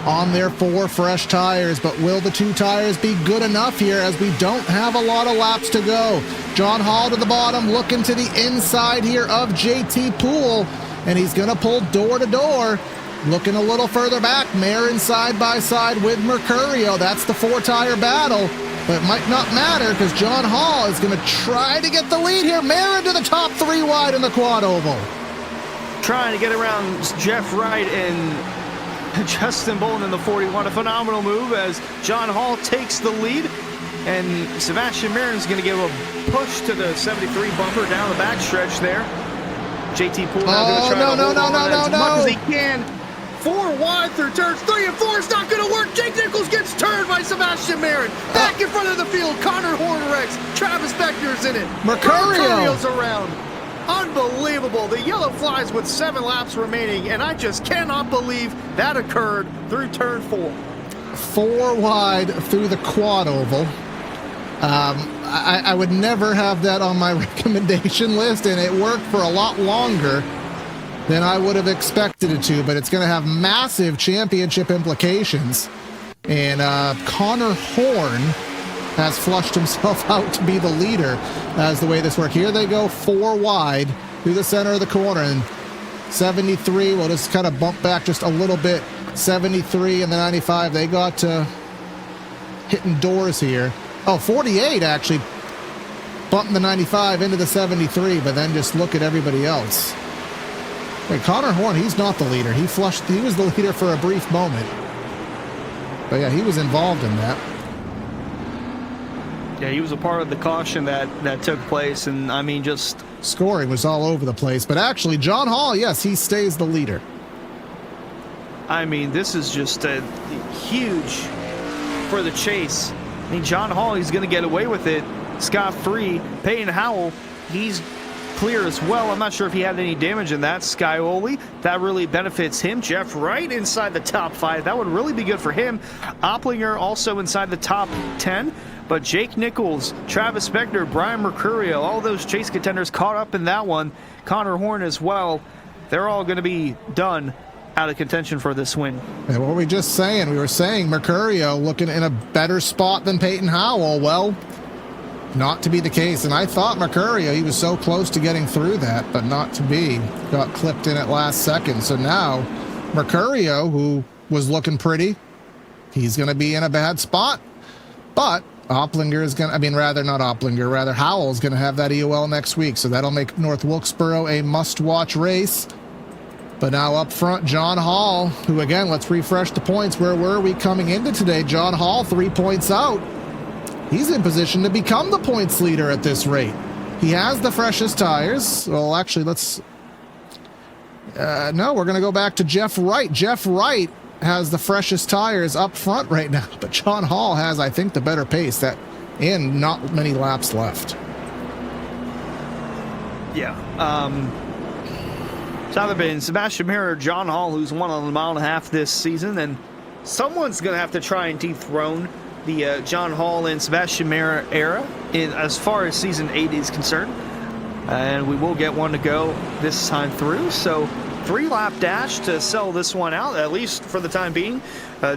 on their 4 fresh tires. But will the 2 tires be good enough here as we don't have a lot of laps to go? John Hall to the bottom, looking to the inside here of JT Poole, and he's going to pull door to door. Looking a little further back, Marin side by side with Mercurio. That's the 4-tire battle, but it might not matter because John Hall is going to try to get the lead here. Marin to the top 3 wide in the quad oval. Trying to get around Jeff Wright and Justin Bolin in the 41. A phenomenal move as John Hall takes the lead, and Sebastian Marin is going to give a push to the 73 bumper down the backstretch there. JT Poole now going to try to hold on as much as he can. 4 wide through turns 3 and 4. It's not going to work. Jake Nichols gets turned by Sebastian Marin. Back in front of the field. Connor Horn wrecks. Travis Beckner's in it. Mercurio's around. Unbelievable. The yellow flies with 7 laps remaining, and I just cannot believe that occurred through turn 4. 4 wide through the quad oval. I would never have that on my recommendation list, and it worked for a lot longer than I would have expected it to, but it's going to have massive championship implications. And Connor Horn has flushed himself out to be the leader as the way this works. Here they go 4 wide through the center of the corner, and 73 will just kind of bump back just a little bit. 73 and the 95, they got hitting doors here. Oh, 48 actually bumping the 95 into the 73, but then just look at everybody else. Wait, Connor Horn, he's not the leader. He was the leader for a brief moment. But yeah, he was involved in that. Yeah, he was a part of the caution that took place, and I mean, just scoring was all over the place. But actually, John Hall, yes, he stays the leader. I mean, this is just a huge for the chase. I mean, John Hall, he's going to get away with it scot-free. Peyton Howell, he's clear as well. I'm not sure if he had any damage in that. Scioli, that really benefits him. Jeff Wright inside the top 5. That would really be good for him. Opplinger also inside the top 10. But Jake Nichols, Travis Beckner, Brian Mercurio, all those chase contenders caught up in that one. Connor Horn as well. They're all going to be done out of contention for this win. And what were we just saying? We were saying Mercurio looking in a better spot than Peyton Howell. Well, not to be the case. And I thought Mercurio, he was so close to getting through that, but not to be. Got clipped in at last second. So now Mercurio, who was looking pretty, he's going to be in a bad spot. But Opplinger is going to, not Opplinger, rather Howell's going to have that EOL next week. So that'll make North Wilkesboro a must-watch race. But now up front, John Hall, who again, let's refresh the points. Where were we coming into today? John Hall, 3 points out. He's in position to become the points leader at this rate. He has the freshest tires. Well, actually, let's... no, we're going to go back to Jeff Wright. Jeff Wright has the freshest tires up front right now, but John Hall has, I think, the better pace, and not many laps left. Yeah. It's either been Sebastian Mir or John Hall, who's won on the 1.5 mile this season, and someone's going to have to try and dethrone the John Hall and Sebastian Mir era as far as season 8 is concerned. And we will get one to go this time through. So 3-lap dash to sell this one out, at least for the time being.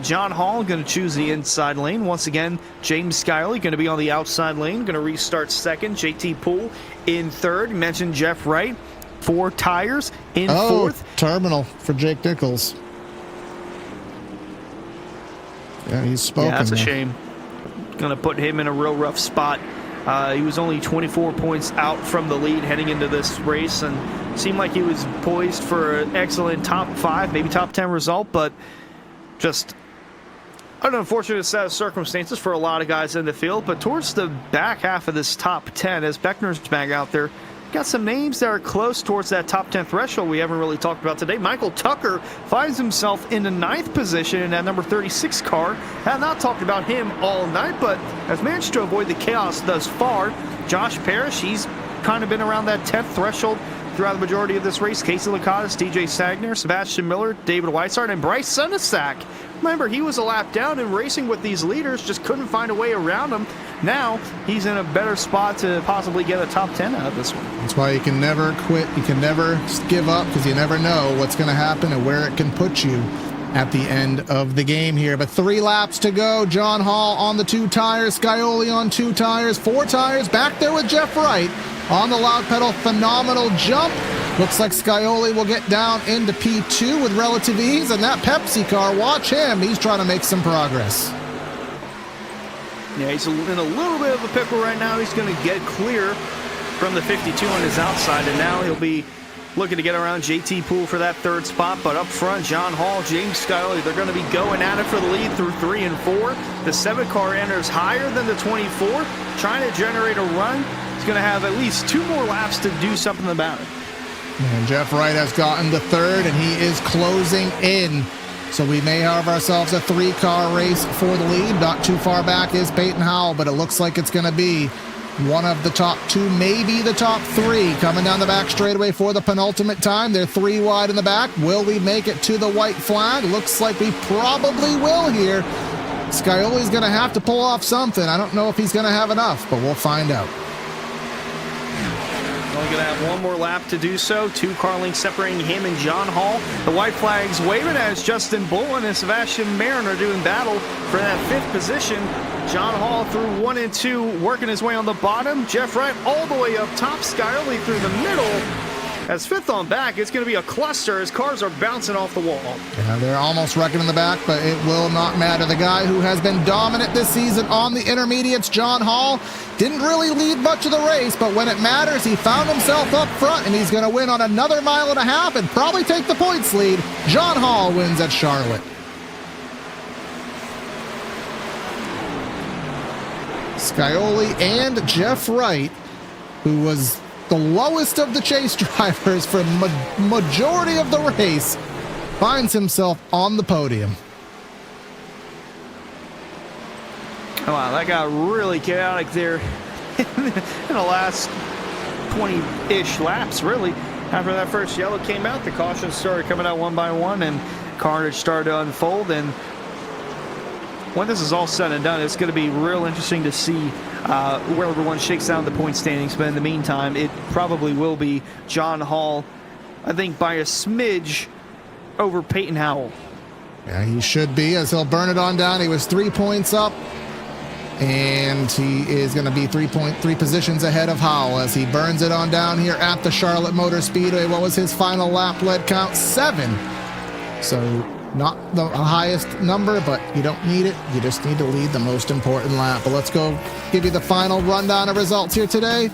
John Hall going to choose the inside lane. Once again, James Skyley going to be on the outside lane, going to restart second. JT Poole in third. You mentioned Jeff Wright. 4 tires in fourth. Terminal for Jake Nichols. Yeah, he's spoken. Yeah, that's a there. shame. Going to put him in a real rough spot. He was only 24 points out from the lead heading into this race and seemed like he was poised for an excellent top 5, maybe top 10 result, but just an unfortunate set of circumstances for a lot of guys in the field. But towards the back half of this top 10, as Beckner's back out there, got some names that are close towards that top 10 threshold we haven't really talked about today. Michael Tucker finds himself in the 9th position in that number 36 car. Have not talked about him all night, but has managed to avoid the chaos thus far. Josh Parrish, he's kind of been around that 10th threshold throughout the majority of this race. Casey Lakatos, DJ Sagner, Sebastian Miller, David Weissart, and Bryce Sunasak. Remember, he was a lap down in racing with these leaders, just couldn't find a way around them. Now, he's in a better spot to possibly get a top 10 out of this one. That's why you can never quit. You can never give up, because you never know what's going to happen and where it can put you at the end of the game here. But 3 laps to go. John Hall on the 2 tires. Scioli on 2 tires. 4 tires. Back there with Jeff Wright on the loud pedal. Phenomenal jump. Looks like Scioli will get down into P2 with relative ease. And that Pepsi car, watch him. He's trying to make some progress. Yeah, he's in a little bit of a pickle right now. He's going to get clear from the 52 on his outside, and now he'll be looking to get around JT Poole for that 3rd spot. But up front, John Hall, James Skyley, they're going to be going at it for the lead through 3 and 4. The 7 car enters higher than the 24, trying to generate a run. He's going to have at least 2 more laps to do something about it. And Jeff Wright has gotten the 3rd, and he is closing in. So we may have ourselves a 3-car race for the lead. Not too far back is Peyton Howell, but it looks like it's going to be one of the top 2, maybe the top 3, coming down the back straightaway for the penultimate time. They're 3 wide in the back. Will we make it to the white flag? Looks like we probably will here. Scioli's going to have to pull off something. I don't know if he's going to have enough, but we'll find out. Only going to have 1 more lap to do so. 2 car lengths separating him and John Hall. The white flag's waving as Justin Bullen and Sebastian Marin are doing battle for that 5th position. John Hall through 1 and 2, working his way on the bottom. Jeff Wright all the way up top. Scioli through the middle. As 5th on back, it's going to be a cluster as cars are bouncing off the wall. Yeah, they're almost wrecking in the back, but it will not matter. The guy who has been dominant this season on the intermediates, John Hall, didn't really lead much of the race, but when it matters, he found himself up front, and he's going to win on another 1.5 miles and probably take the points lead. John Hall wins at Charlotte. Scioli and Jeff Wright, who was the lowest of the chase drivers for majority of the race, finds himself on the podium. Oh, wow, that got really chaotic there in the last 20-ish laps, really. After that first yellow came out, the cautions started coming out one by one, and carnage started to unfold. And when this is all said and done, it's going to be real interesting to see where everyone shakes down the point standings. But in the meantime, it probably will be John Hall, I think, by a smidge over Peyton Howell. Yeah, he should be, as he'll burn it on down. He was 3 points up And he is going to be 3.3 positions ahead of Howell as he burns it on down here at the Charlotte Motor Speedway. What was his final lap lead count? 7. So not the highest number, but you don't need it. You just need to lead the most important lap. But let's go give you the final rundown of results here today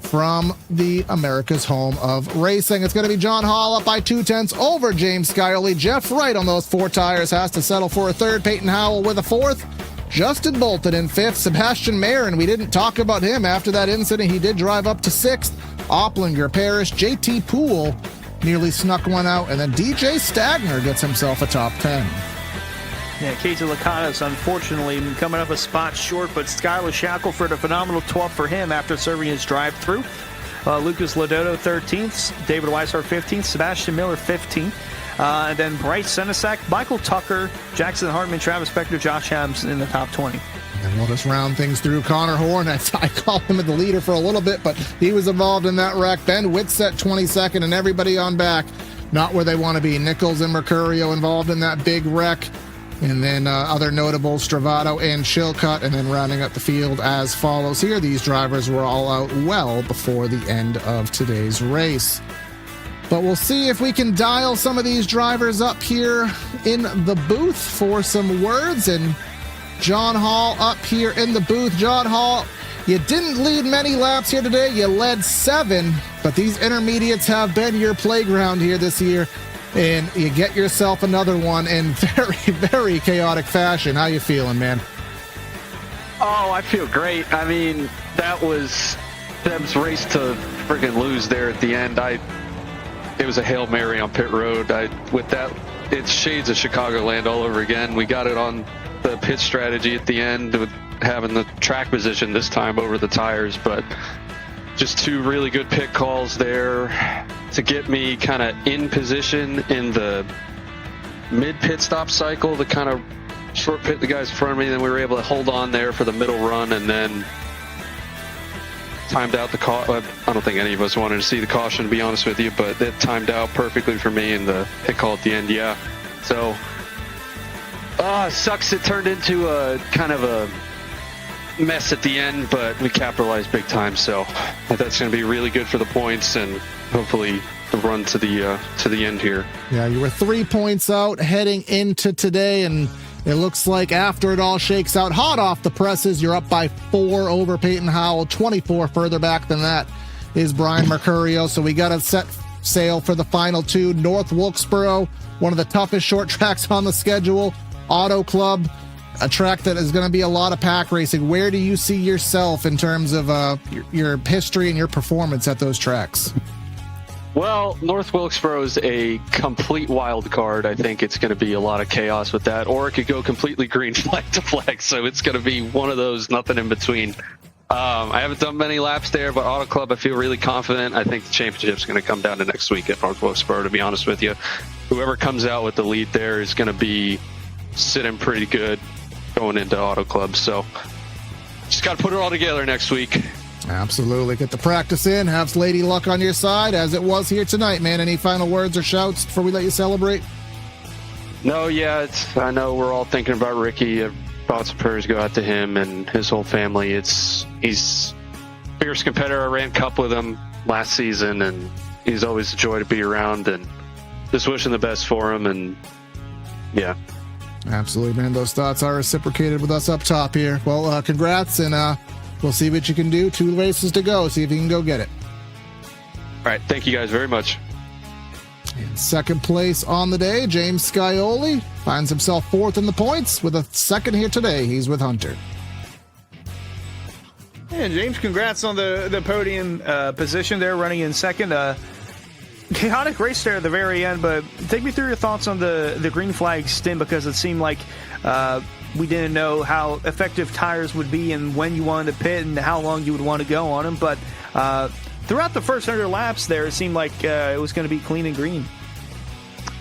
from the America's home of racing. It's going to be John Hall up by 0.2 over James Scioli. Jeff Wright on those 4 tires has to settle for a 3rd. Peyton Howell with a 4th. Justin Bolton in 5th. Sebastian Marin, we didn't talk about him after that incident. He did drive up to 6th. Opplinger, Parrish, JT Poole nearly snuck one out. And then DJ Stagner gets himself a top 10. Yeah, Casey Lakatos, unfortunately, coming up a spot short, but Skylar Shackelford, a phenomenal 12th for him after serving his drive-through. Lucas Lodoto, 13th. David Weishart, 15th. Sebastian Miller, 15th. And then Bryce Senesac, Michael Tucker, Jackson Hartman, Travis Spector, Josh Hams in the top 20. And we'll just round things through. Connor Horn, I call him the leader for a little bit, but he was involved in that wreck. Ben Whitset, 22nd, and everybody on back, not where they want to be. Nichols and Mercurio involved in that big wreck. And then other notables, Stravato and Chilcutt, and then rounding up the field as follows here. These drivers were all out well before the end of today's race. But we'll see if we can dial some of these drivers up here in the booth for some words. And John Hall up here in the booth. John Hall, you didn't lead many laps here today. You led 7, but these intermediates have been your playground here this year. And you get yourself another one in very, very chaotic fashion. How you feeling, man? Oh, I feel great. I mean, that was Seb's race to friggin' lose there at the end. It was a Hail Mary on pit road. With that, it's shades of Chicagoland all over again. We got it on the pit strategy at the end with having the track position this time over the tires, but just 2 really good pit calls there to get me kind of in position in the mid pit stop cycle to kind of short pit the guys in front of me. Then we were able to hold on there for the middle run and then timed out the caution. I don't think any of us wanted to see the caution, to be honest with you, but it timed out perfectly for me in the pit call at the end. Yeah. So, sucks it turned into a kind of a mess at the end, but we capitalized big time. So that's going to be really good for the points and hopefully the run to the end here. Yeah, you were 3 points out heading into today, and it looks like after it all shakes out, hot off the presses, you're up by 4 over Peyton Howell. 24 further back than that is Brian Mercurio. So we got to set sail for the final 2. North Wilkesboro, one of the toughest short tracks on the schedule. Auto Club, a track that is going to be a lot of pack racing. Where do you see yourself in terms of your history and your performance at those tracks? Well, North Wilkesboro is a complete wild card. I think it's going to be a lot of chaos with that, or it could go completely green flag to flag. So it's going to be one of those, nothing in between. I haven't done many laps there, but Auto Club, I feel really confident. I think the championship's going to come down to next week at North Wilkesboro, to be honest with you. Whoever comes out with the lead there is going to be sitting pretty good going into Auto Club. So just got to put it all together next week. Absolutely. Get the practice in. Have Lady Luck on your side, as it was here tonight, man. Any final words or shouts before we let you celebrate? No, yeah, I know we're all thinking about Ricky. Thoughts and prayers go out to him and his whole family. He's a fierce competitor. I ran Cup with him last season, and he's always a joy to be around, and just wishing the best for him. And yeah. Absolutely, man. Those thoughts are reciprocated with us up top here. Well, congrats, and we'll see what you can do. 2 races to go. See if you can go get it. All right. Thank you guys very much. In second place on the day, James Scioli finds himself 4th in the points with a 2nd here today. He's with Hunter. Yeah, James, congrats on the podium position there, running in 2nd. Chaotic race there at the very end, but take me through your thoughts on the green flag stint, because it seemed like we didn't know how effective tires would be and when you wanted to pit and how long you would want to go on them. But throughout the first 100 laps there, it seemed like it was going to be clean and green.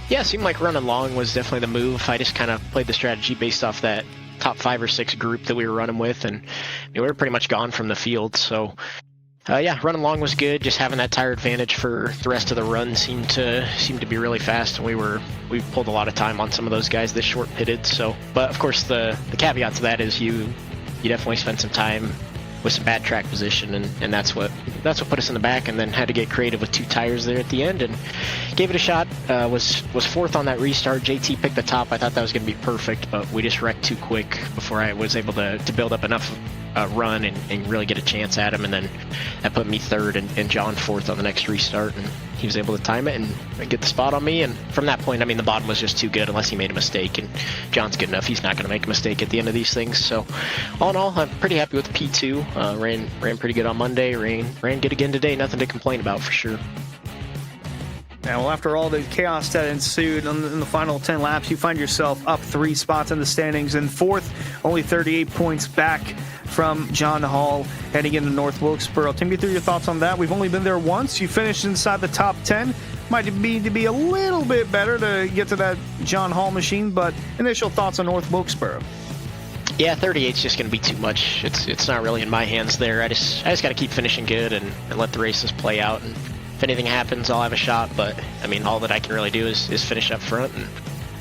Yeah, it seemed like running long was definitely the move. I just kind of played the strategy based off that top 5 or 6 group that we were running with, and we were pretty much gone from the field. So yeah, running long was good. Just having that tire advantage for the rest of the run seemed to be really fast, and we pulled a lot of time on some of those guys that short pitted. So, but of course the caveat to that is you you definitely spend some time with some bad track position, and that's what put us in the back, and then had to get creative with 2 tires there at the end and gave it a shot. Was 4th on that restart. JT picked the top. I thought that was going to be perfect, but we just wrecked too quick before I was able to build up enough run and really get a chance at him, and then that put me 3rd and John 4th on the next restart, and he was able to time it and get the spot on me. And from that point, I mean, the bottom was just too good unless he made a mistake, and John's good enough. He's not going to make a mistake at the end of these things. So all in all, I'm pretty happy with the P2. Ran pretty good on Monday, ran good again today. Nothing to complain about for sure. And well, after all the chaos that ensued in the final 10 laps, you find yourself up 3 spots in the standings and 4th, only 38 points back from John Hall heading into North Wilkesboro. Take me through your thoughts on that. We've only been there once. You finished inside the top 10. Might need to be a little bit better to get to that John Hall machine, but initial thoughts on North Wilkesboro. Yeah, 38 is just going to be too much. It's not really in my hands there. I just got to keep finishing good and let the races play out. And if anything happens, I'll have a shot. But I mean, all that I can really do is finish up front, and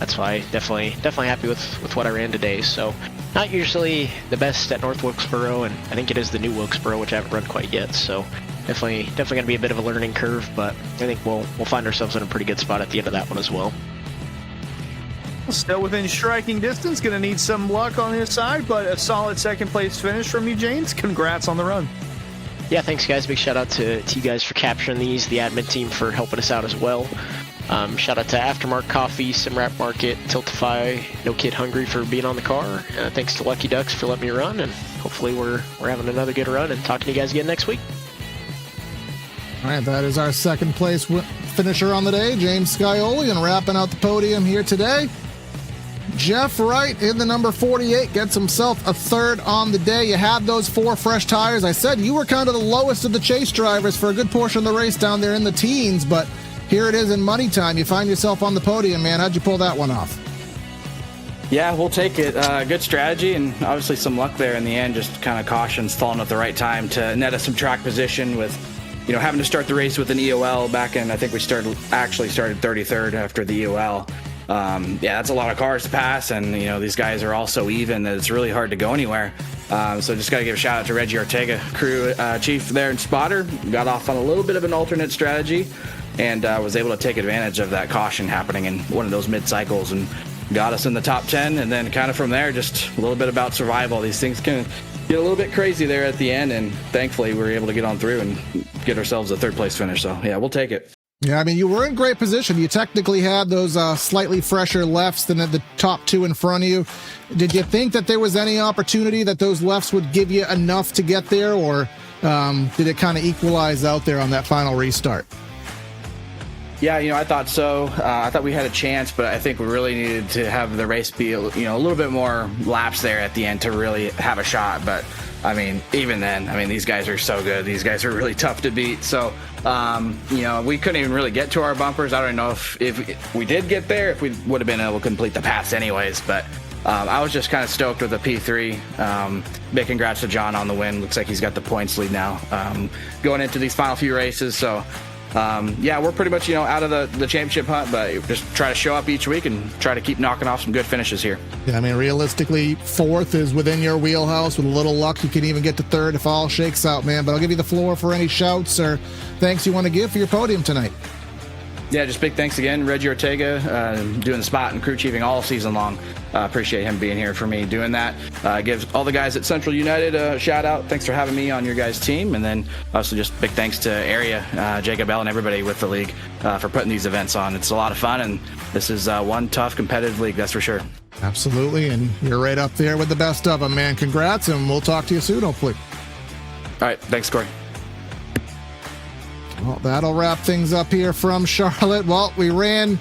that's why definitely happy with what I ran today. So not usually the best at North Wilkesboro, and I think it is the new Wilkesboro, which I haven't run quite yet. So definitely going to be a bit of a learning curve, but I think we'll find ourselves in a pretty good spot at the end of that one as well. Still within striking distance, going to need some luck on his side, but a solid 2nd place finish from you, James. Congrats on the run. Yeah, thanks guys. Big shout out to you guys for capturing these, the admin team for helping us out as well. Shout out to Aftermark Coffee, Simrap Market, Tiltify, No Kid Hungry for being on the car. Thanks to Lucky Ducks for letting me run, and hopefully we're having another good run and talking to you guys again next week. All right, that is our 2nd place finisher on the day, James Scioli, and wrapping out the podium here today, Jeff Wright in the number 48 gets himself a 3rd on the day. You had those 4 fresh tires. I said you were kind of the lowest of the chase drivers for a good portion of the race down there in the teens, but here it is in money time. You find yourself on the podium, man. How'd you pull that one off? Yeah, we'll take it. Good strategy, and obviously some luck there in the end. Just kind of cautions falling at the right time to net us some track position with, having to start the race with an EOL back in. I think we started 33rd after the EOL. That's a lot of cars to pass, and these guys are all so even that it's really hard to go anywhere. So just got to give a shout out to Reggie Ortega, crew chief there in spotter. Got off on a little bit of an alternate strategy, and was able to take advantage of that caution happening in one of those mid cycles and got us in the top 10. And then kind of from there, just a little bit about survival. These things can get a little bit crazy there at the end, and thankfully we were able to get on through and get ourselves a 3rd place finish. So yeah, we'll take it. Yeah, I mean, you were in great position. You technically had those slightly fresher lefts than the top 2 in front of you. Did you think that there was any opportunity that those lefts would give you enough to get there, or did it kind of equalize out there on that final restart? Yeah, I thought so. I thought we had a chance, but I think we really needed to have the race be, a little bit more laps there at the end to really have a shot. But I mean, even then, these guys are so good. These guys are really tough to beat. So, we couldn't even really get to our bumpers. I don't know if we did get there, if we would have been able to complete the pass anyways. But I was just kind of stoked with the P3. Big congrats to John on the win. Looks like he's got the points lead now going into these final few races. So, we're pretty much, out of the championship hunt, but just try to show up each week and try to keep knocking off some good finishes here. Yeah, I mean, realistically, 4th is within your wheelhouse. With a little luck, you can even get to 3rd if all shakes out, man. But I'll give you the floor for any shouts or thanks you want to give for your podium tonight. Yeah, just big thanks again, Reggie Ortega, doing the spot and crew chiefing all season long. Appreciate him being here for me doing that. Gives all the guys at Central United a shout out. Thanks for having me on your guys' team. And then also just big thanks to Area, Jacob Bell, and everybody with the league for putting these events on. It's a lot of fun, and this is one tough competitive league, that's for sure. Absolutely, and you're right up there with the best of them, man. Congrats, and we'll talk to you soon, hopefully. All right, thanks, Corey. Well, that'll wrap things up here from Charlotte. Well, we ran,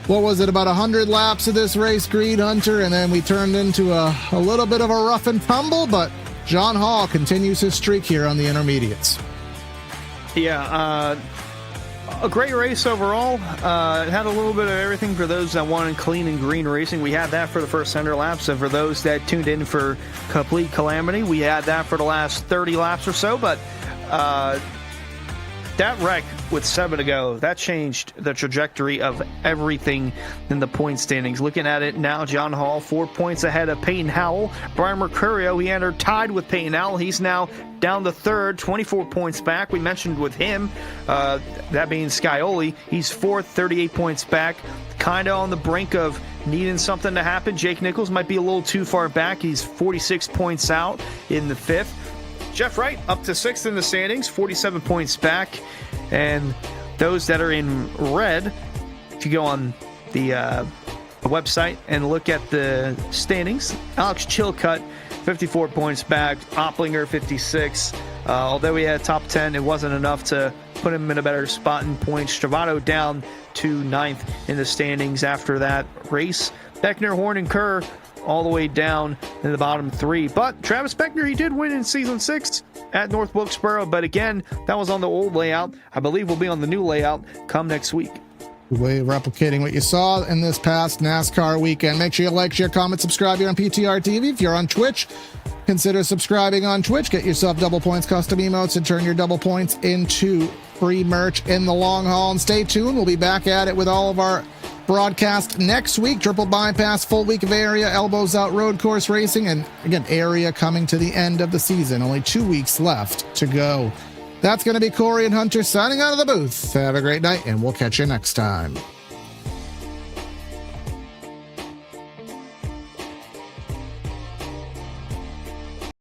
about 100 laps of this race, Greed Hunter, and then we turned into a little bit of a rough and tumble, but John Hall continues his streak here on the intermediates. Yeah, a great race overall. It had a little bit of everything for those that wanted clean and green racing. We had that for the first 100 laps, and for those that tuned in for complete calamity, we had that for the last 30 laps or so, but that wreck with 7 to go, that changed the trajectory of everything in the point standings. Looking at it now, John Hall 4 points ahead of Peyton Howell. Brian Mercurio, he entered tied with Peyton Howell. He's now down to third, 24 points back. We mentioned with him, that being Scioli, he's fourth, 38 points back. Kind of on the brink of needing something to happen. Jake Nichols might be a little too far back. He's 46 points out in the fifth. Jeff Wright up to sixth in the standings, 47 points back. And those that are in red, if you go on the website and look at the standings, Alex Chilcutt, 54 points back. Opplinger, 56. Although he had top 10, it wasn't enough to put him in a better spot in points. Travato down to ninth in the standings after that race. Beckner, Horn, and Kerr all the way down in the bottom three. But Travis Beckner, he did win in Season 6 at North Wilkesboro. But again, that was on the old layout. I believe we'll be on the new layout come next week. Way replicating what you saw in this past NASCAR weekend. Make sure you like, share, comment, subscribe here on PTR TV. If you're on Twitch, consider subscribing on Twitch. Get yourself double points custom emotes and turn your double points into free merch in the long haul. And stay tuned. We'll be back at it with all of our broadcast next week. Triple bypass, full week of area, elbows out road course racing, and again, area coming to the end of the season. Only 2 weeks left to go. That's going to be Corey and Hunter signing out of the booth. Have a great night, and we'll catch you next time.